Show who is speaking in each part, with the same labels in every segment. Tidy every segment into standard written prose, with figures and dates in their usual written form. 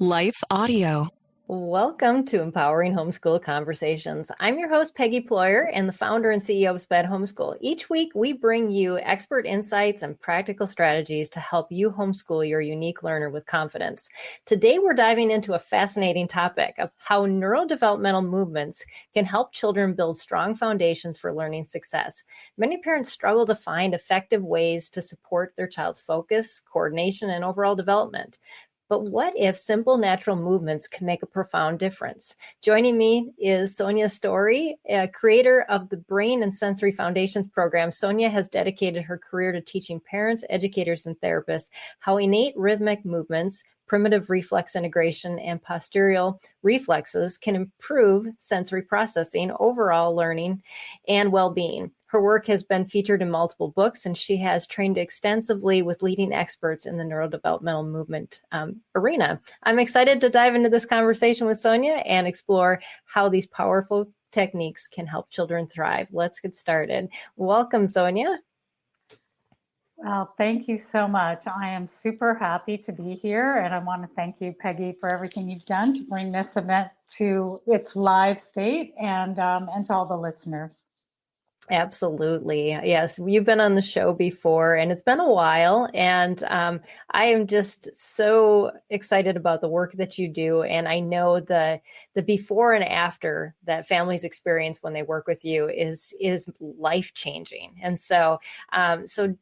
Speaker 1: Life Audio.
Speaker 2: Welcome to Empowering Homeschool Conversations. I'm your host, Peggy Ployhar, and the founder and CEO of SPED Homeschool. Each week, we bring you expert insights and practical strategies to help you homeschool your unique learner with confidence. Today, we're diving into a fascinating topic of how neurodevelopmental movements can help children build strong foundations for learning success. Many parents struggle to find effective ways to support their child's focus, coordination, and overall development. But what if simple natural movements can make a profound difference? Joining me is Sonia Story, creator of the Brain and Sensory Foundations program. Sonia has dedicated her career to teaching parents, educators, and therapists how innate rhythmic movements, primitive reflex integration, and postural reflexes can improve sensory processing, overall learning, and well-being. Her work has been featured in multiple books, and she has trained extensively with leading experts in the neurodevelopmental movement arena. I'm excited to dive into this conversation with Sonia and explore how these powerful techniques can help children thrive. Let's get started. Welcome, Sonia.
Speaker 3: Well, thank you so much. I am super happy to be here, and I want to thank you, Peggy, for everything you've done to bring this event to its live state and to all the listeners.
Speaker 2: Absolutely. Yes, you've been on the show before, and it's been a while, and I am just so excited about the work that you do, and I know the before and after that families experience when they work with you is life-changing. And so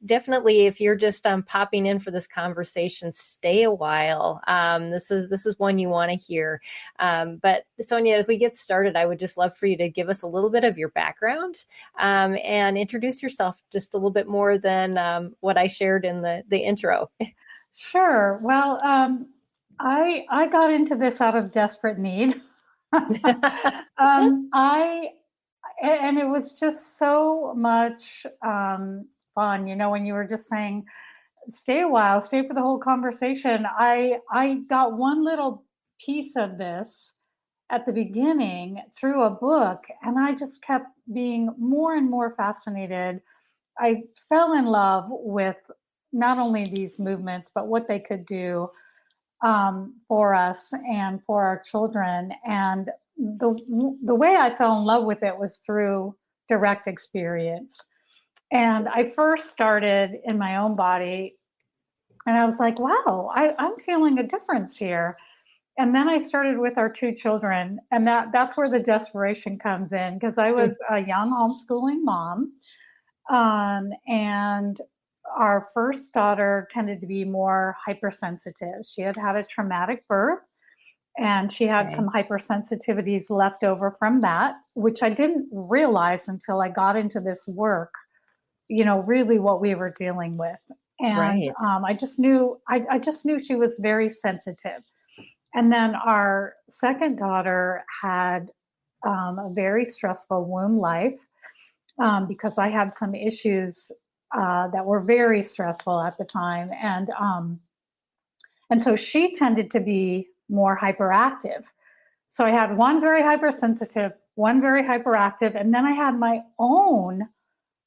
Speaker 2: definitely, if you're just popping in for this conversation, stay a while. This is one you want to hear. But Sonia, as we get started, I would just love for you to give us a little bit of your background. And introduce yourself just a little bit more than what I shared in the intro.
Speaker 3: Sure. Well, I got into this out of desperate need. And it was just so much fun. You know, when you were just saying, stay a while, stay for the whole conversation. I got one little piece of this at the beginning through a book, and I just kept being more and more fascinated. I fell in love with not only these movements, but what they could do for us and for our children. And the way I fell in love with it was through direct experience. And I first started in my own body, and I was like, wow, I'm feeling a difference here. And then I started with our two children, and that's where the desperation comes in, because I was a young homeschooling mom, and our first daughter tended to be more hypersensitive. She had had a traumatic birth, and she had some hypersensitivities left over from that, which I didn't realize until I got into this work, you know, really what we were dealing with. And I just knew she was very sensitive. And then our second daughter had a very stressful womb life because I had some issues that were very stressful at the time. And so she tended to be more hyperactive. So I had one very hypersensitive, one very hyperactive, and then I had my own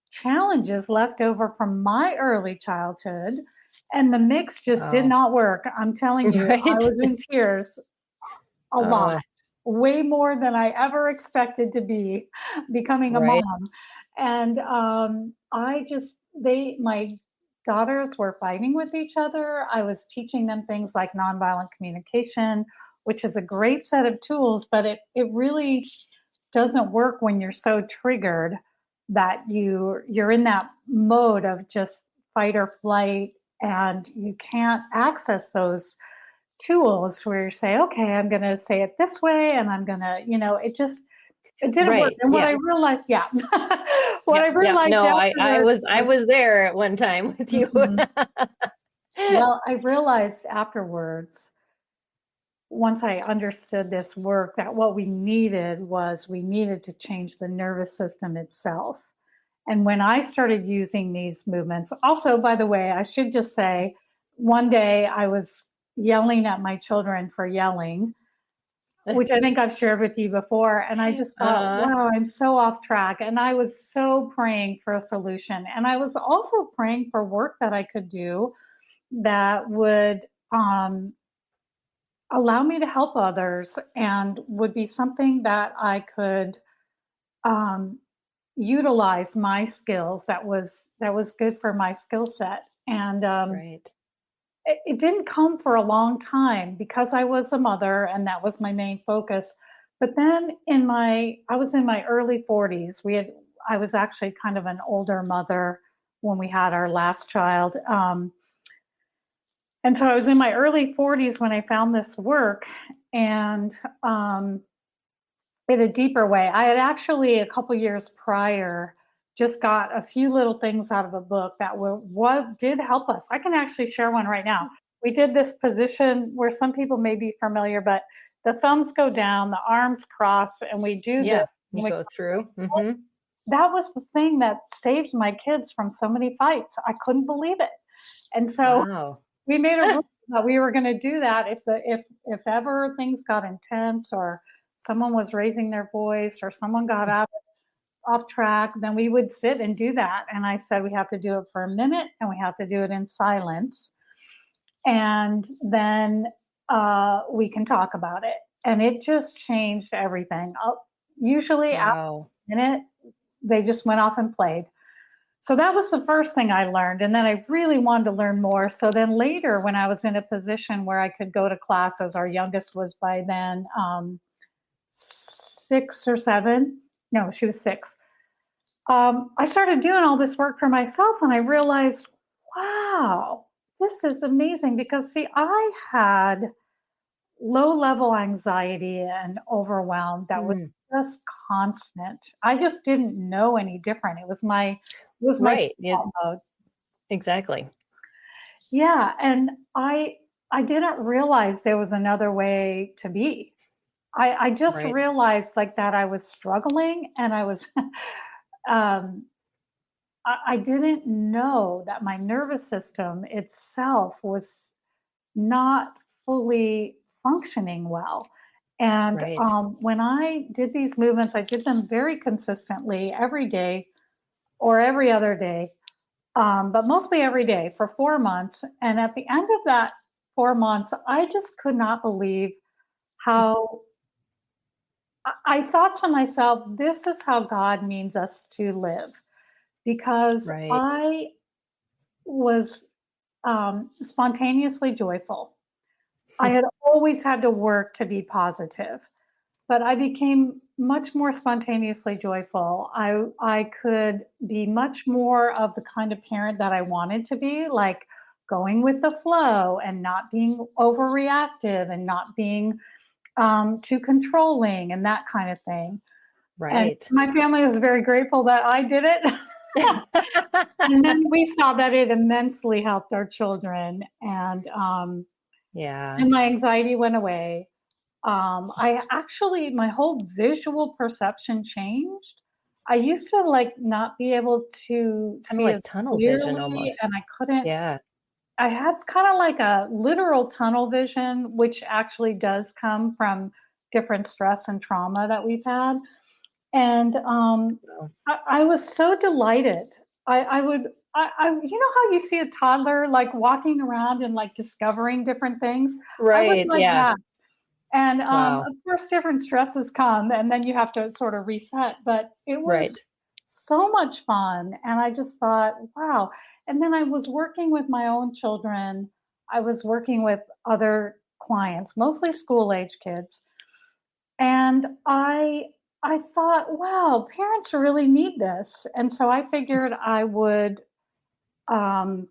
Speaker 3: challenges left over from my early childhood. And the mix just did not work. I'm telling you, I was in tears a lot, way more than I ever expected to be becoming a mom. And my daughters were fighting with each other. I was teaching them things like nonviolent communication, which is a great set of tools, but it really doesn't work when you're so triggered that you're in that mode of just fight or flight, and you can't access those tools where you say, okay, I'm going to say it this way, and I'm going to, you know, it didn't work. And what I realized,
Speaker 2: I was there at one time with you.
Speaker 3: Well, I realized afterwards, once I understood this work, that what we needed to change the nervous system itself. And when I started using these movements, also, by the way, I should just say, one day I was yelling at my children for yelling, which I think I've shared with you before. And I just thought, wow, I'm so off track. And I was so praying for a solution. And I was also praying for work that I could do that would allow me to help others and would be something that I could um, utilize my skills that was good for my skill set. And
Speaker 2: Right.
Speaker 3: it didn't come for a long time because I was a mother and that was my main focus. But then I was in my early 40s. I was actually kind of an older mother when we had our last child. And so I was in my early 40s when I found this work, and in a deeper way. I had actually a couple years prior just got a few little things out of a book that did help us. I can actually share one right now. We did this position where some people may be familiar, but the thumbs go down, the arms cross, and we do this.
Speaker 2: Yeah. You go through. Mm-hmm.
Speaker 3: That was the thing that saved my kids from so many fights. I couldn't believe it. And so
Speaker 2: Wow.
Speaker 3: we made a rule that we were going to do that if ever things got intense or someone was raising their voice or someone got off track, then we would sit and do that. And I said we have to do it for a minute and we have to do it in silence, and then we can talk about it. And it just changed everything. Usually after
Speaker 2: Wow.
Speaker 3: a minute, they just went off and played. So that was the first thing I learned. And then I really wanted to learn more. So then later, when I was in a position where I could go to classes, our youngest was by then 6 or 7. No, she was 6. I started doing all this work for myself and I realized, wow, this is amazing. Because, see, I had low level anxiety and overwhelm that was
Speaker 2: Mm.
Speaker 3: just constant. I just didn't know any different. It was my
Speaker 2: Right.
Speaker 3: default mode.
Speaker 2: Exactly.
Speaker 3: Yeah, and I didn't realize there was another way to be. I just
Speaker 2: Right.
Speaker 3: realized like that I was struggling and I was um I didn't know that my nervous system itself was not fully functioning well. And
Speaker 2: Right.
Speaker 3: when I did these movements, I did them very consistently every day or every other day, but mostly every day for 4 months. And at the end of that 4 months, I just could not believe how I thought to myself, this is how God means us to live. Because
Speaker 2: Right.
Speaker 3: I was spontaneously joyful. I had always had to work to be positive, but I became much more spontaneously joyful. I could be much more of the kind of parent that I wanted to be, like going with the flow and not being overreactive and not being too controlling and that kind of thing. And
Speaker 2: Right.
Speaker 3: my family was very grateful that I did it. And then we saw that it immensely helped our children,
Speaker 2: Yeah.
Speaker 3: and my anxiety went away. My whole visual perception changed. I used to like not be able to
Speaker 2: Kind of
Speaker 3: see
Speaker 2: like
Speaker 3: as
Speaker 2: tunnel vision
Speaker 3: clearly,
Speaker 2: almost.
Speaker 3: and I couldn't.
Speaker 2: Yeah.
Speaker 3: I had kind of like a literal tunnel vision, which actually does come from different stress and trauma that we've had. And
Speaker 2: So,
Speaker 3: I was so delighted. I would, you know how you see a toddler like walking around and like discovering different things? I was
Speaker 2: right.
Speaker 3: like
Speaker 2: Yeah.
Speaker 3: that. And
Speaker 2: Wow.
Speaker 3: of course, different stresses come, and then you have to sort of reset. But it
Speaker 2: Right.
Speaker 3: was so much fun. And I just thought, wow. And then I was working with my own children, I was working with other clients, mostly school age kids. And I thought, wow, parents really need this. And so I figured I would um,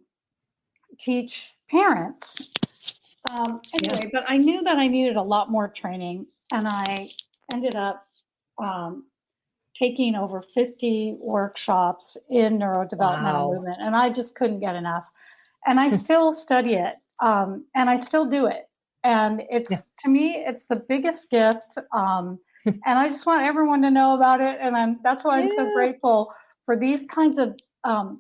Speaker 3: teach parents.
Speaker 2: Yeah.
Speaker 3: Anyway, but I knew that I needed a lot more training, and I ended up um, taking over 50 workshops in neurodevelopmental
Speaker 2: Wow.
Speaker 3: movement, and I just couldn't get enough. And I still study it, and I still do it. And
Speaker 2: Yeah.
Speaker 3: to me, it's the biggest gift. And I just want everyone to know about it. And that's why I'm so
Speaker 2: Yeah.
Speaker 3: grateful for these kinds of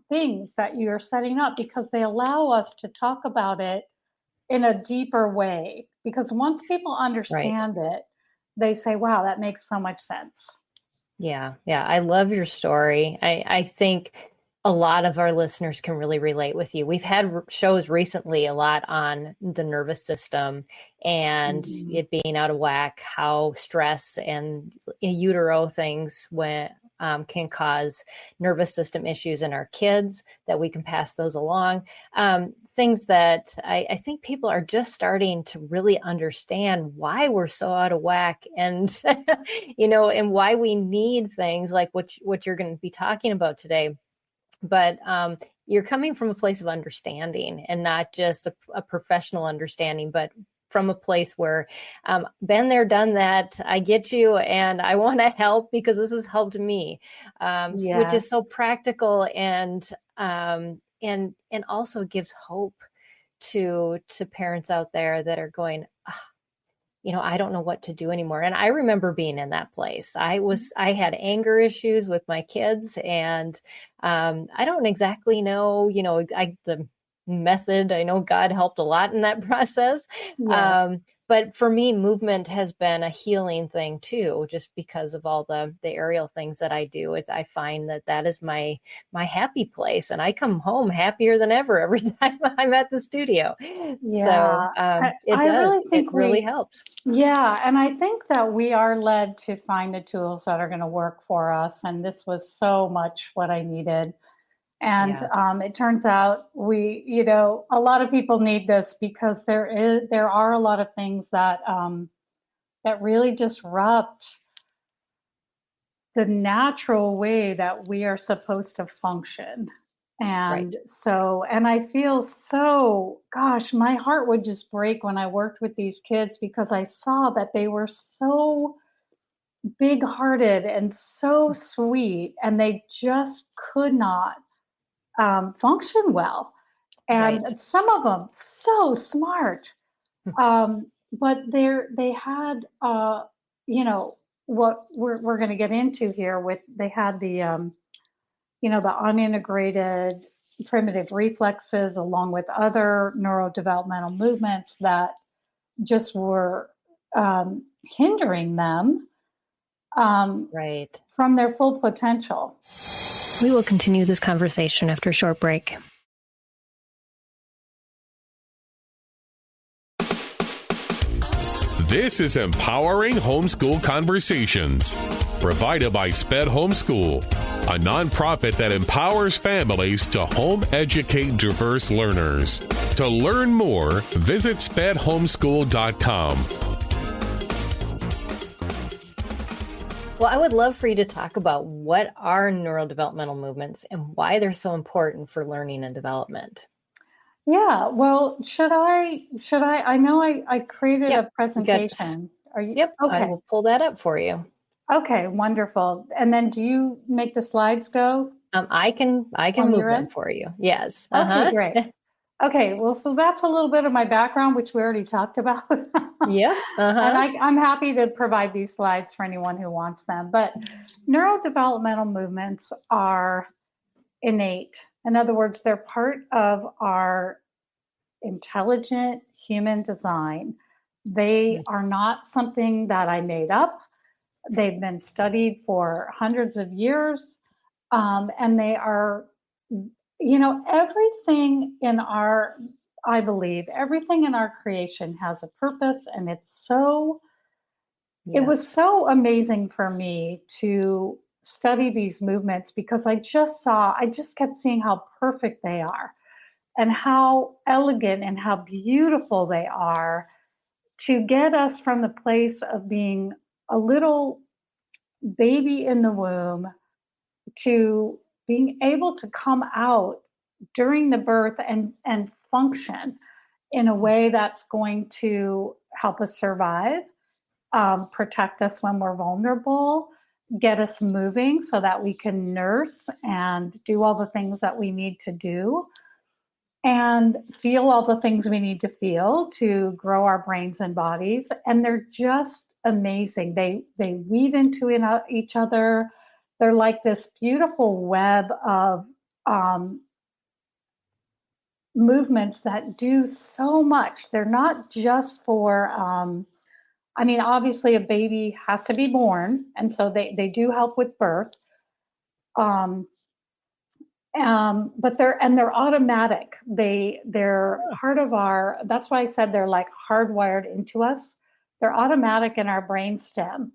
Speaker 3: things that you're setting up, because they allow us to talk about it in a deeper way. Because once people
Speaker 2: Right.
Speaker 3: understand it, they say, wow, that makes so much sense.
Speaker 2: Yeah. Yeah. I love your story. I think a lot of our listeners can really relate with you. We've had shows recently a lot on the nervous system and
Speaker 3: Mhm.
Speaker 2: it being out of whack, how stress and in utero things can cause nervous system issues in our kids, that we can pass those along. Things that I think people are just starting to really understand why we're so out of whack, and and why we need things like what you're going to be talking about today. But you're coming from a place of understanding, and not just a professional understanding, but from a place where been there, done that. I get you, and I want to help because this has helped me, which
Speaker 3: Yes.
Speaker 2: is so practical, and also gives hope to parents out there that are going, I don't know what to do anymore. And I remember being in that place. I had anger issues with my kids, and I don't exactly know, the method. I know God helped a lot in that process.
Speaker 3: Yes.
Speaker 2: But for me, movement has been a healing thing too, just because of all the aerial things that I do. I find that is my happy place, and I come home happier than ever every time I'm at the studio. So
Speaker 3: Yeah. I,
Speaker 2: it
Speaker 3: I
Speaker 2: does.
Speaker 3: really
Speaker 2: It
Speaker 3: think
Speaker 2: really
Speaker 3: we,
Speaker 2: helps.
Speaker 3: yeah, and I think that we are led to find the tools that are going to work for us. And this was so much what I needed. And
Speaker 2: Yeah.
Speaker 3: it turns out a lot of people need this because there are a lot of things that really disrupt the natural way that we are supposed to function.
Speaker 2: Right.
Speaker 3: And I feel so, gosh, my heart would just break when I worked with these kids because I saw that they were so big hearted and so sweet, and they just could not function well.
Speaker 2: Right.
Speaker 3: And some of them so smart, but they had you know what we're going to get into here with they had the unintegrated primitive reflexes along with other neurodevelopmental movements that just were hindering them
Speaker 2: Right.
Speaker 3: from their full potential.
Speaker 2: We will continue this conversation after a short break.
Speaker 1: This is Empowering Homeschool Conversations, provided by SPED Homeschool, a nonprofit that empowers families to home educate diverse learners. To learn more, visit spedhomeschool.com.
Speaker 2: Well, I would love for you to talk about what are neurodevelopmental movements and why they're so important for learning and development.
Speaker 3: Yeah, well, I know I created
Speaker 2: Yep.
Speaker 3: a
Speaker 2: You got,
Speaker 3: presentation. Are you
Speaker 2: yep. I
Speaker 3: okay?
Speaker 2: will pull that up for you.
Speaker 3: Okay, wonderful. And then do you make the slides go
Speaker 2: I can
Speaker 3: when
Speaker 2: move
Speaker 3: you're
Speaker 2: them
Speaker 3: in?
Speaker 2: for you. Yes.
Speaker 3: Okay,
Speaker 2: Uh-huh.
Speaker 3: great. Okay, well, so that's a little bit of my background, which we already talked about.
Speaker 2: Yep.
Speaker 3: And
Speaker 2: Uh-huh.
Speaker 3: I'm happy to provide these slides for anyone who wants them. But neurodevelopmental movements are innate. In other words, they're part of our intelligent human design. They are not something that I made up. They've been studied for hundreds of years, and they are, everything in our, I believe, everything in our creation has a purpose, and it was
Speaker 2: Yes.
Speaker 3: so amazing for me to study these movements because I just kept seeing how perfect they are and how elegant and how beautiful they are to get us from the place of being a little baby in the womb to being able to come out during the birth and function in a way that's going to help us survive, protect us when we're vulnerable, get us moving so that we can nurse and do all the things that we need to do, and feel all the things we need to feel to grow our brains and bodies. And they're just amazing. They weave into each other. They're like this beautiful web of um, movements that do so much. They're not just for obviously a baby has to be born, and so they do help with birth. Um, But they're automatic. They're part of our, that's why I said they're like hardwired into us. They're automatic in our brain stem.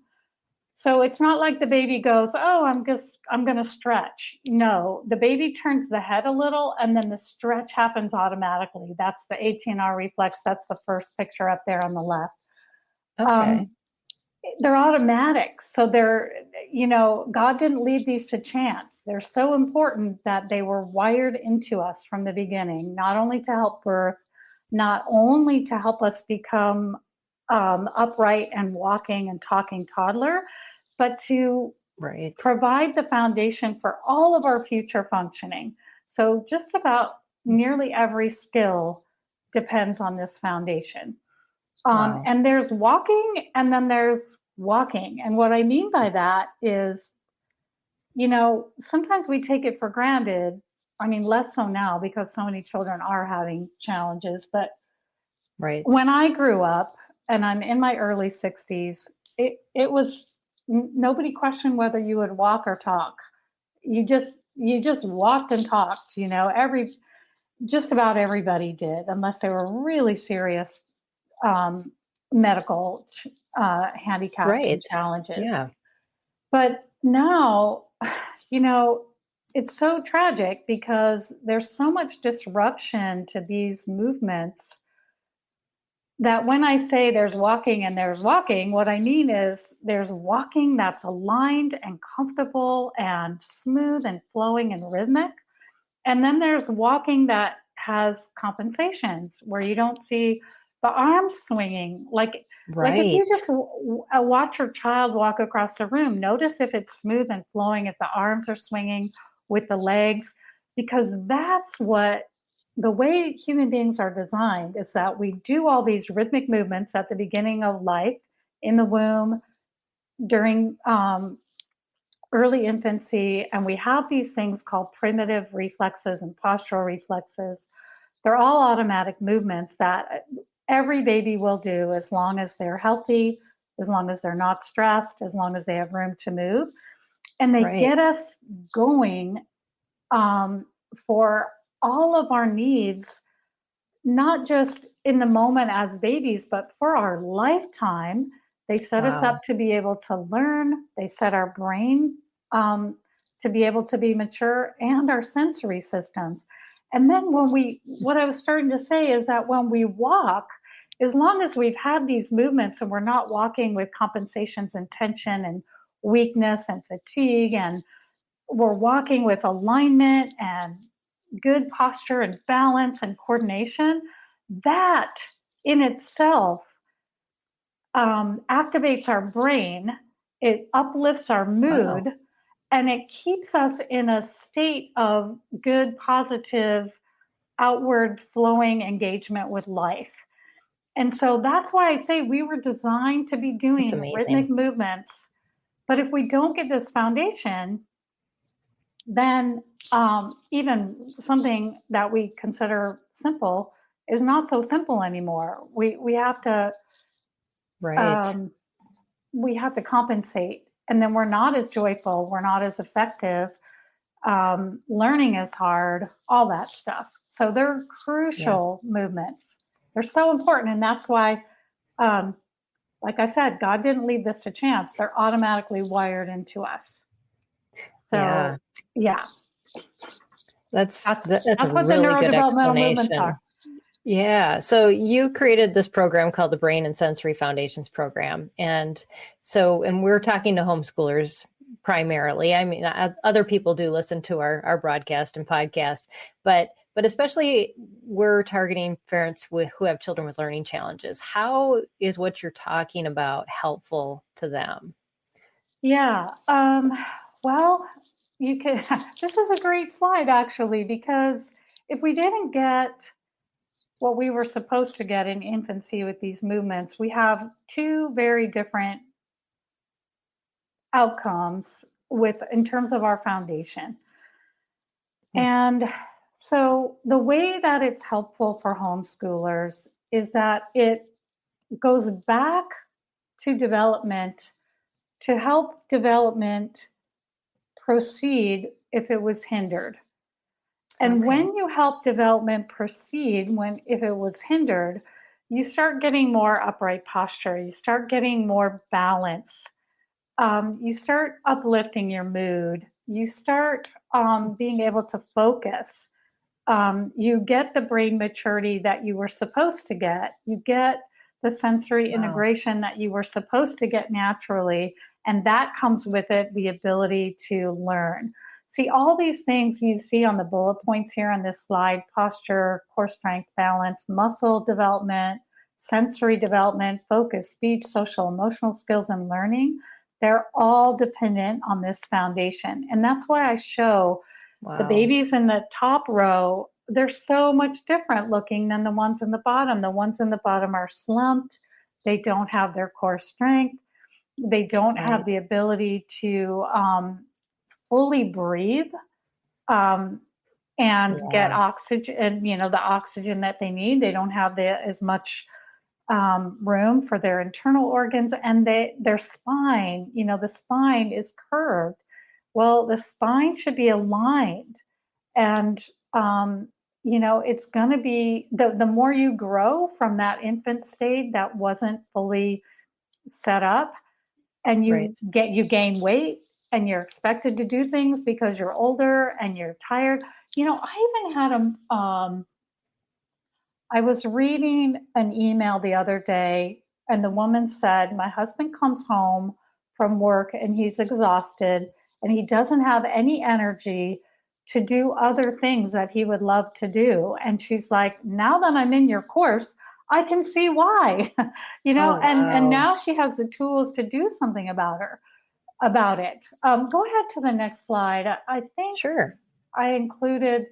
Speaker 3: So it's not like the baby goes, oh, I'm going to stretch. No, the baby turns the head a little and then the stretch happens automatically. That's the ATNR reflex. That's the first picture up there on the left.
Speaker 2: Okay.
Speaker 3: They're automatic. So God didn't leave these to chance. They're so important that they were wired into us from the beginning, not only to help birth, not only to help us become upright and walking and talking toddler, but to provide the foundation for all of our future functioning. So just about nearly every skill depends on this foundation. Wow. And there's walking and then there's walking. And what I mean by that is, sometimes we take it for granted. I mean, less so now because so many children are having challenges. But when I grew up, and I'm in my early 60s, it was nobody questioned whether you would walk or talk. You just walked and talked. Just about everybody did, unless they were really serious medical handicaps and challenges.
Speaker 2: Yeah.
Speaker 3: But now, it's so tragic because there's so much disruption to these movements that when I say there's walking and there's walking, what I mean is there's walking that's aligned and comfortable and smooth and flowing and rhythmic. And then there's walking that has compensations where you don't see the arms swinging. Like if you just watch your child walk across the room, notice if it's smooth and flowing, if the arms are swinging with the legs, because that's what the way human beings are designed is that we do all these rhythmic movements at the beginning of life, in the womb, during early infancy, and we have these things called primitive reflexes and postural reflexes. They're all automatic movements that every baby will do as long as they're healthy, as long as they're not stressed, as long as they have room to move. And they get us going for all of our needs, not just in the moment as babies, but for our lifetime. They set us up to be able to learn. They set our brain to be able to be mature, and our sensory systems. And then what I was starting to say is that when we walk, as long as we've had these movements and we're not walking with compensations and tension and weakness and fatigue, and we're walking with alignment and good posture and balance and coordination, that in itself activates our brain, it uplifts our mood, and it keeps us in a state of good, positive, outward flowing engagement with life. And so that's why I say we were designed to be doing rhythmic movements. But if we don't get this foundation, then even something that we consider simple is not so simple anymore. We have to we have to compensate, and then we're not as joyful, we're not as effective. Learning is hard, all that stuff. So they're crucial movements. They're so important, and that's why, like I said, God didn't leave this to chance. They're automatically wired into us. So, that's what
Speaker 2: a
Speaker 3: the
Speaker 2: really good
Speaker 3: neurodevelopmental movements
Speaker 2: explanation.
Speaker 3: are.
Speaker 2: Yeah. So you created this program called the Brain and Sensory Foundations Program. And we're talking to homeschoolers primarily. I mean, other people do listen to our broadcast and podcast, but especially we're targeting parents who have children with learning challenges. How is what you're talking about helpful to them?
Speaker 3: Yeah. Well, this is a great slide actually, because if we didn't get what we were supposed to get in infancy with these movements, we have two very different outcomes in terms of our foundation. And so the way that it's helpful for homeschoolers is that it goes back to development to help development proceed if it was hindered. And
Speaker 2: Okay.
Speaker 3: when you help development proceed, if it was hindered, you start getting more upright posture, you start getting more balance, you start uplifting your mood, you start being able to focus. You get the brain maturity that you were supposed to get. You get the sensory
Speaker 2: Wow.
Speaker 3: integration that you were supposed to get naturally. And that comes with it the ability to learn. See, all these things you see on the bullet points here on this slide: posture, core strength, balance, muscle development, sensory development, focus, speech, social, emotional skills, and learning. They're all dependent on this foundation. And that's why I show the
Speaker 2: Wow.
Speaker 3: babies in the top row, they're so much different looking than the ones in the bottom. The ones in the bottom are slumped. They don't have their core strength. They don't have
Speaker 2: Right.
Speaker 3: the ability to fully breathe and get
Speaker 2: Yeah.
Speaker 3: oxygen, the oxygen that they need. They don't have as much room for their internal organs, and their spine, the spine is curved. Well, the spine should be aligned. And, it's going to be the more you grow from that infant state that wasn't fully set up, and
Speaker 2: Right.
Speaker 3: you gain weight and you're expected to do things because you're older and you're tired. I even had I was reading an email the other day, and the woman said, my husband comes home from work and he's exhausted and he doesn't have any energy to do other things that he would love to do. And she's like, now that I'm in your course, I can see why.
Speaker 2: Oh,
Speaker 3: And
Speaker 2: wow.
Speaker 3: now she has the tools to do something about it. Go ahead to the next slide. I think
Speaker 2: Sure.
Speaker 3: I included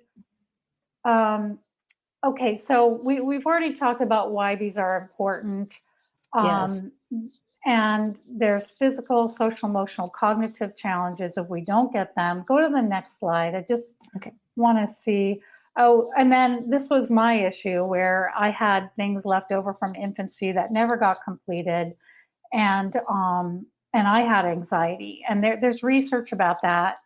Speaker 3: okay, so we've already talked about why these are important.
Speaker 2: Yes.
Speaker 3: And there's physical, social, emotional, cognitive challenges if we don't get them. Go to the next slide. I just want to see. Oh, and then this was my issue where I had things left over from infancy that never got completed, and I had anxiety. And there's research about that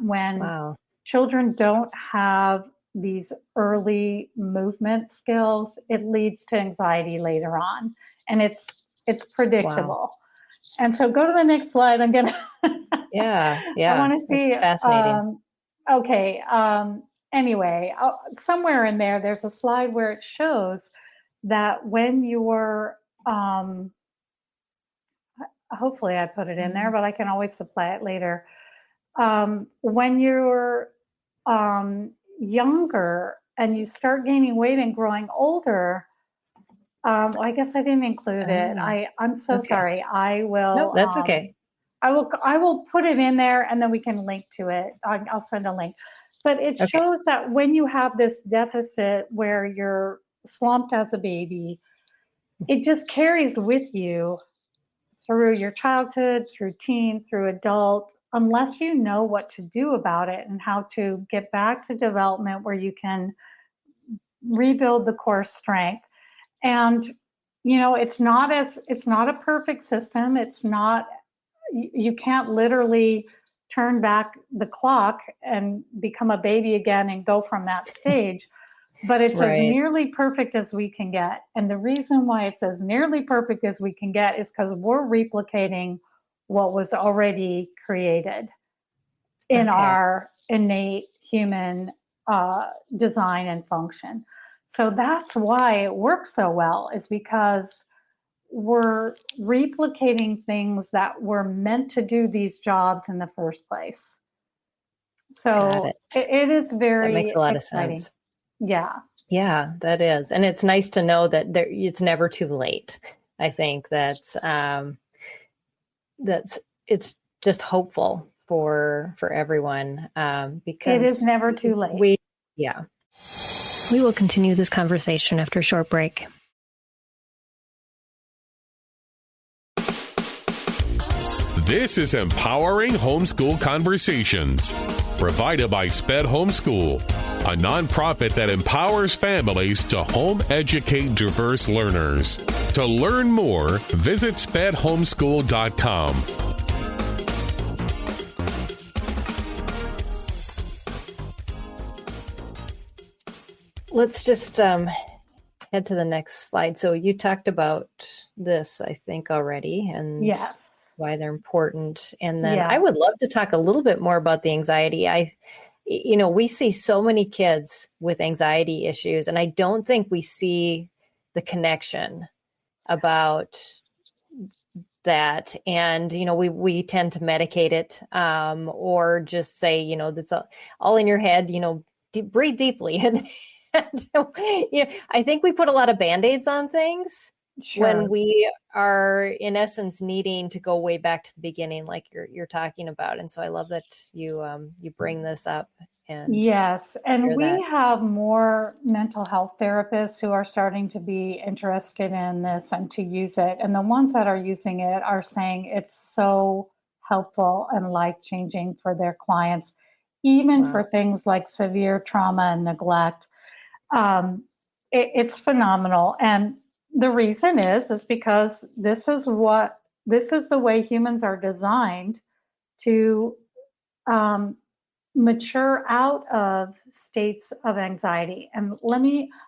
Speaker 3: when
Speaker 2: Wow.
Speaker 3: children don't have these early movement skills, it leads to anxiety later on, and it's predictable.
Speaker 2: Wow.
Speaker 3: And so go to the next slide. I'm gonna
Speaker 2: Yeah.
Speaker 3: I
Speaker 2: Yeah.
Speaker 3: want to see
Speaker 2: It's fascinating.
Speaker 3: okay, anyway, somewhere in there's a slide where it shows that when you're hopefully I put it in there, but I can always supply it later. When you're younger and you start gaining weight and growing older, I guess I didn't include it.
Speaker 2: Oh,
Speaker 3: I'm so
Speaker 2: okay.
Speaker 3: sorry. I
Speaker 2: Nope,
Speaker 3: will.
Speaker 2: that's okay.
Speaker 3: I will put it in there, and then we can link to it. I'll send a link. But it
Speaker 2: Okay.
Speaker 3: shows that when you have this deficit where you're slumped as a baby, it just carries with you through your childhood, through teen, through adult, unless you know what to do about it and how to get back to development where you can rebuild the core strength. And it's not a perfect system. It's not, you can't literally turn back the clock and become a baby again and go from that stage, but it's as
Speaker 2: Right.
Speaker 3: nearly perfect as we can get. And the reason why it's as nearly perfect as we can get is because we're replicating what was already created in our innate human design and function. So that's why it works so well, is because we're replicating things that were meant to do these jobs in the first place.
Speaker 2: Got
Speaker 3: So
Speaker 2: it.
Speaker 3: it is
Speaker 2: That
Speaker 3: very
Speaker 2: makes a lot
Speaker 3: exciting.
Speaker 2: of sense.
Speaker 3: Yeah.
Speaker 2: Yeah, that is. And it's nice to know that it's never too late. I think that's it's just hopeful for everyone because
Speaker 3: It is never too late.
Speaker 2: We will continue this conversation after a short break.
Speaker 1: This is Empowering Homeschool Conversations, provided by SPED Homeschool, a nonprofit that empowers families to home educate diverse learners. To learn more, visit spedhomeschool.com.
Speaker 2: let's just head to the next slide. So you talked about this, I think, already, and
Speaker 3: Yes.
Speaker 2: why they're important. And then
Speaker 3: Yeah.
Speaker 2: I would love to talk a little bit more about the anxiety. We see so many kids with anxiety issues, and I don't think we see the connection about that. And, we tend to medicate it, or just say, that's all in your head, breathe deeply. I think we put a lot of Band-Aids on things when we are in essence needing to go way back to the beginning, like you're talking about. And so I love that you bring this up. And
Speaker 3: yes, and we
Speaker 2: that.
Speaker 3: have more mental health therapists who are starting to be interested in this and to use it. And the ones that are using it are saying it's so helpful and life-changing for their clients, even for things like severe trauma and neglect. It's phenomenal. And the reason is because this is the way humans are designed to mature out of states of anxiety. And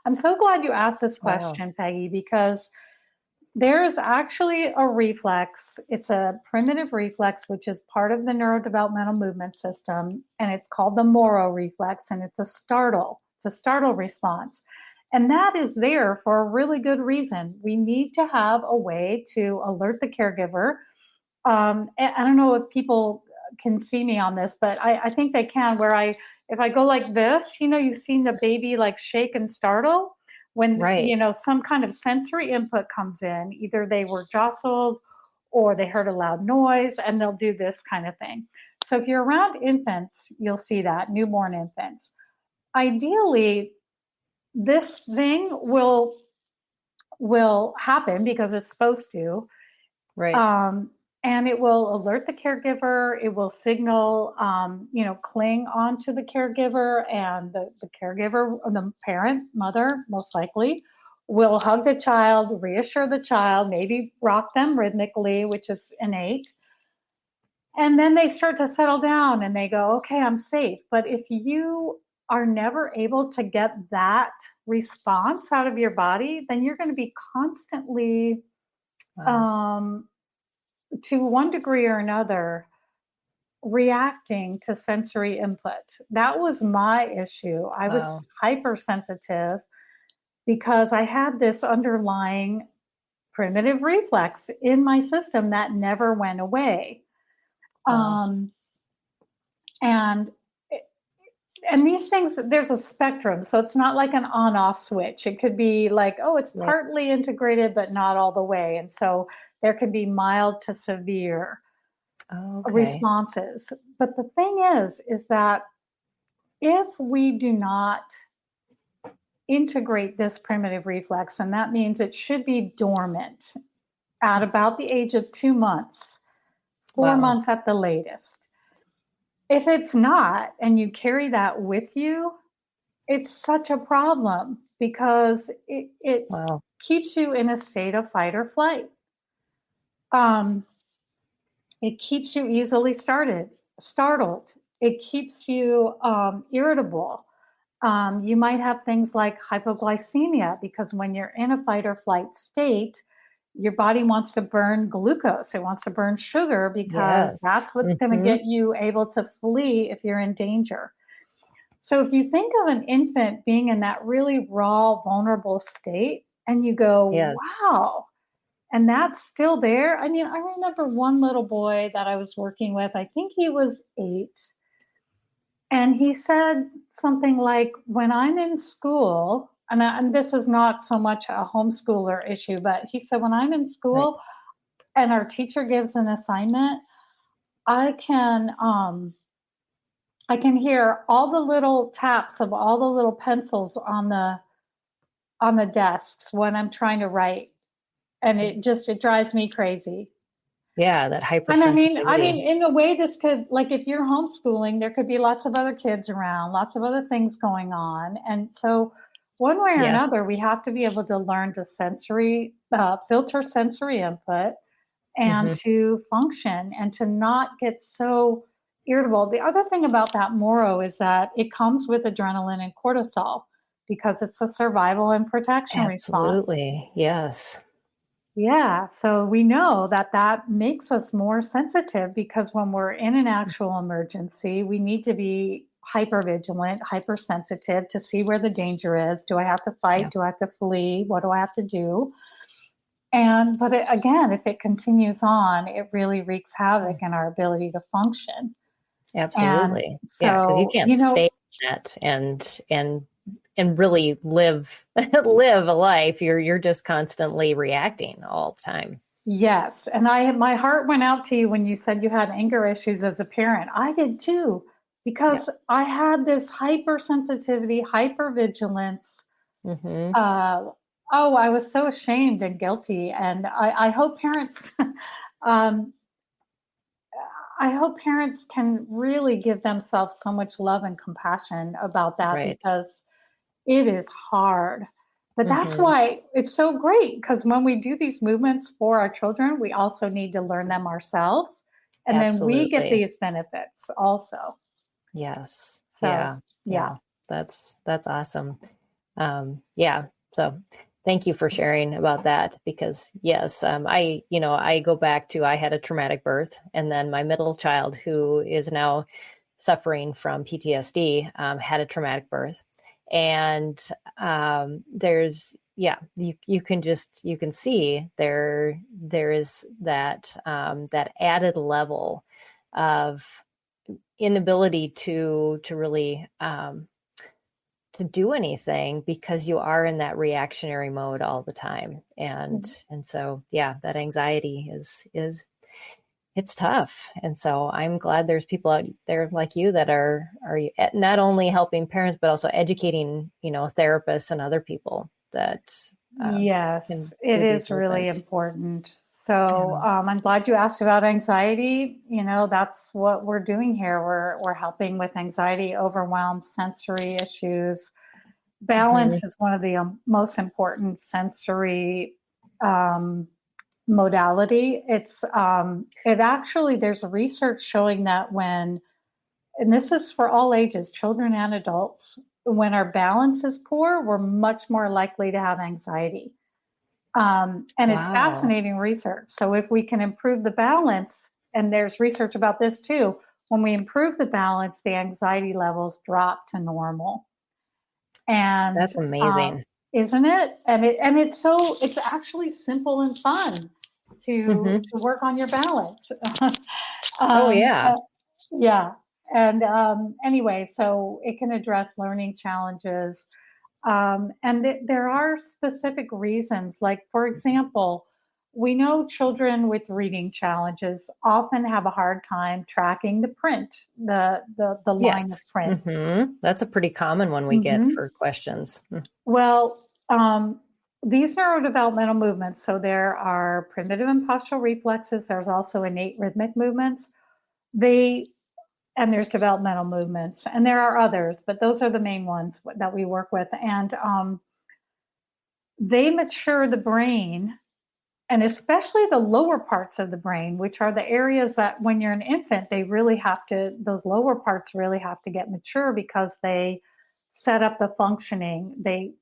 Speaker 3: I'm so glad you asked this question, Peggy, because there is actually a reflex. It's a primitive reflex, which is part of the neurodevelopmental movement system. And it's called the Moro reflex. And it's a startle response. And that is there for a really good reason. We need to have a way to alert the caregiver. I don't know if people can see me on this, but I think they can, if I go like this, you've seen the baby like shake and startle when, some kind of sensory input comes in, either they were jostled or they heard a loud noise, and they'll do this kind of thing. So if you're around infants, you'll see that, newborn infants. Ideally, this thing will happen because it's supposed to.
Speaker 2: Right.
Speaker 3: And it will alert the caregiver. It will signal, cling onto the caregiver, and the caregiver, or the parent, mother, most likely, will hug the child, reassure the child, maybe rock them rhythmically, which is innate. And then they start to settle down and they go, okay, I'm safe. But if you are never able to get that response out of your body, then you're going to be constantly, to one degree or another, reacting to sensory input. That was my issue. I was hypersensitive because I had this underlying primitive reflex in my system that never went away. And these things, there's a spectrum. So it's not like an on-off switch. It could be like, it's partly integrated, but not all the way. And so there can be mild to severe responses. But the thing is that if we do not integrate this primitive reflex, and that means it should be dormant at about the age of 2 months, 4 months at the latest. If it's not, and you carry that with you, it's such a problem because it keeps you in a state of fight or flight. It keeps you easily startled. It keeps you irritable. You might have things like hypoglycemia, because when you're in a fight or flight state, your body wants to burn glucose. It wants to burn sugar because that's what's going to get you able to flee if you're in danger. So if you think of an infant being in that really raw, vulnerable state, and you go, wow, and that's still there. I mean, I remember one little boy that I was working with, I think he was 8. And he said something like, when I'm in school, and this is not so much a homeschooler issue, but he said, when I'm in school and our teacher gives an assignment, I can hear all the little taps of all the little pencils on the desks when I'm trying to write. And it drives me crazy.
Speaker 2: Yeah, that hypersensitivity.
Speaker 3: And I mean, in a way, this could, like, if you're homeschooling, there could be lots of other kids around, lots of other things going on. And so one way or another, we have to be able to learn to filter sensory input and to function and to not get so irritable. The other thing about that Moro is that it comes with adrenaline and cortisol, because it's a survival and protection response.
Speaker 2: Absolutely. Yes.
Speaker 3: Yeah, so we know that that makes us more sensitive because when we're in an actual emergency, we need to be hypervigilant, hypersensitive to see where the danger is. Do I have to fight?
Speaker 2: Yeah.
Speaker 3: Do I have to flee? What do I have to do? But again, if it continues on, it really wreaks havoc in our ability to function. And
Speaker 2: Absolutely. Yeah, because you
Speaker 3: so,
Speaker 2: can't stay in that and really live live a life. You're just constantly reacting all the time.
Speaker 3: yes. And my heart went out to you when you said you had anger issues as a parent. I did too,
Speaker 2: Yeah.
Speaker 3: because I had this hypersensitivity, hypervigilance.
Speaker 2: Mm-hmm.
Speaker 3: Oh, I was so ashamed and guilty. And I hope parents, um, I hope parents can really give themselves so much love and compassion about that,
Speaker 2: Right.
Speaker 3: because it is hard. But that's
Speaker 2: Mm-hmm.
Speaker 3: why it's so great, because when we do these movements for our children, we also need to learn them ourselves. And then we get
Speaker 2: Absolutely.
Speaker 3: these benefits also.
Speaker 2: Yes.
Speaker 3: So,
Speaker 2: Yeah.
Speaker 3: yeah.
Speaker 2: Yeah. That's awesome. Yeah. So thank you for sharing about that, because yes, I go back to, I had a traumatic birth, and then my middle child, who is now suffering from PTSD, had a traumatic birth. And you can see there is that added level of inability to really to do anything, because you are in that reactionary mode all the time. And so, yeah, that anxiety is it's tough. And so I'm glad there's people out there like you that are not only helping parents, but also educating, therapists and other people that
Speaker 3: Yes,
Speaker 2: can
Speaker 3: it
Speaker 2: do these
Speaker 3: is really
Speaker 2: movements.
Speaker 3: important. So
Speaker 2: Yeah.
Speaker 3: I'm glad you asked about anxiety. That's what we're doing here. We're helping with anxiety, overwhelm, sensory issues.
Speaker 2: Mhm.
Speaker 3: Balance is one of the most important sensory um, modality. It actually, there's research showing that and this is for all ages, children and adults, when our balance is poor, we're much more likely to have anxiety. And it's
Speaker 2: Wow.
Speaker 3: fascinating research. So if we can improve the balance, and there's research about this too, when we improve the balance, the anxiety levels drop to normal. And
Speaker 2: That's amazing.
Speaker 3: isn't it? It's actually simple and fun to
Speaker 2: Hmm.
Speaker 3: work on your balance.
Speaker 2: Oh
Speaker 3: um,
Speaker 2: yeah.
Speaker 3: uh, yeah. And anyway, so it can address learning challenges. There are specific reasons. Like, for example, we know children with reading challenges often have a hard time tracking the print, the line
Speaker 2: Yes.
Speaker 3: of print.
Speaker 2: That's a pretty common one we get
Speaker 3: Hmm.
Speaker 2: for questions.
Speaker 3: Well, these neurodevelopmental movements, so there are primitive and postural reflexes, there's also innate rhythmic movements. They and there's developmental movements, and there are others, but those are the main ones that we work with. And they mature the brain, and especially the lower parts of the brain, which are the areas that when you're an infant, those lower parts really have to get mature, because they set up the functioning. They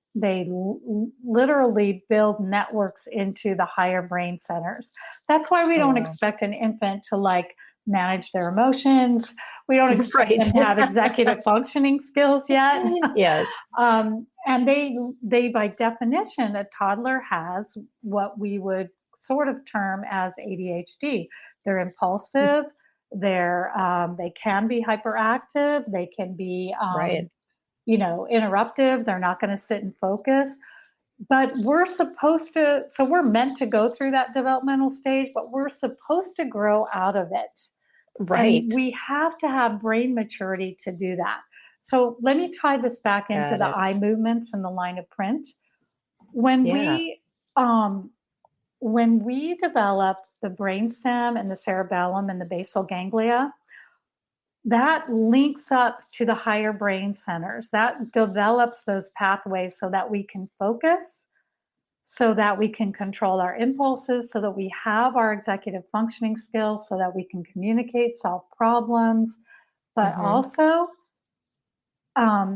Speaker 3: literally build networks into the higher brain centers. That's why we
Speaker 2: Oh,
Speaker 3: don't
Speaker 2: wow.
Speaker 3: expect an infant to like manage their emotions. We don't expect
Speaker 2: Right.
Speaker 3: them to have executive functioning skills yet.
Speaker 2: Yes.
Speaker 3: And they, by definition, a toddler has what we would sort of term as ADHD. They're impulsive. They can be hyperactive. They can be,
Speaker 2: Right.
Speaker 3: interruptive. They're not going to sit and focus. But we're meant to go through that developmental stage, but we're supposed to grow out of it. And
Speaker 2: Right.
Speaker 3: we have to have brain maturity to do that. So let me tie this back into
Speaker 2: Got
Speaker 3: the
Speaker 2: it.
Speaker 3: eye movements and the line of print. When
Speaker 2: Yeah.
Speaker 3: we um, when we develop the brainstem and the cerebellum and the basal ganglia, that links up to the higher brain centers. That develops those pathways so that we can focus, so that we can control our impulses, so that we have our executive functioning skills, so that we can communicate, solve problems, but
Speaker 2: Hmm.
Speaker 3: also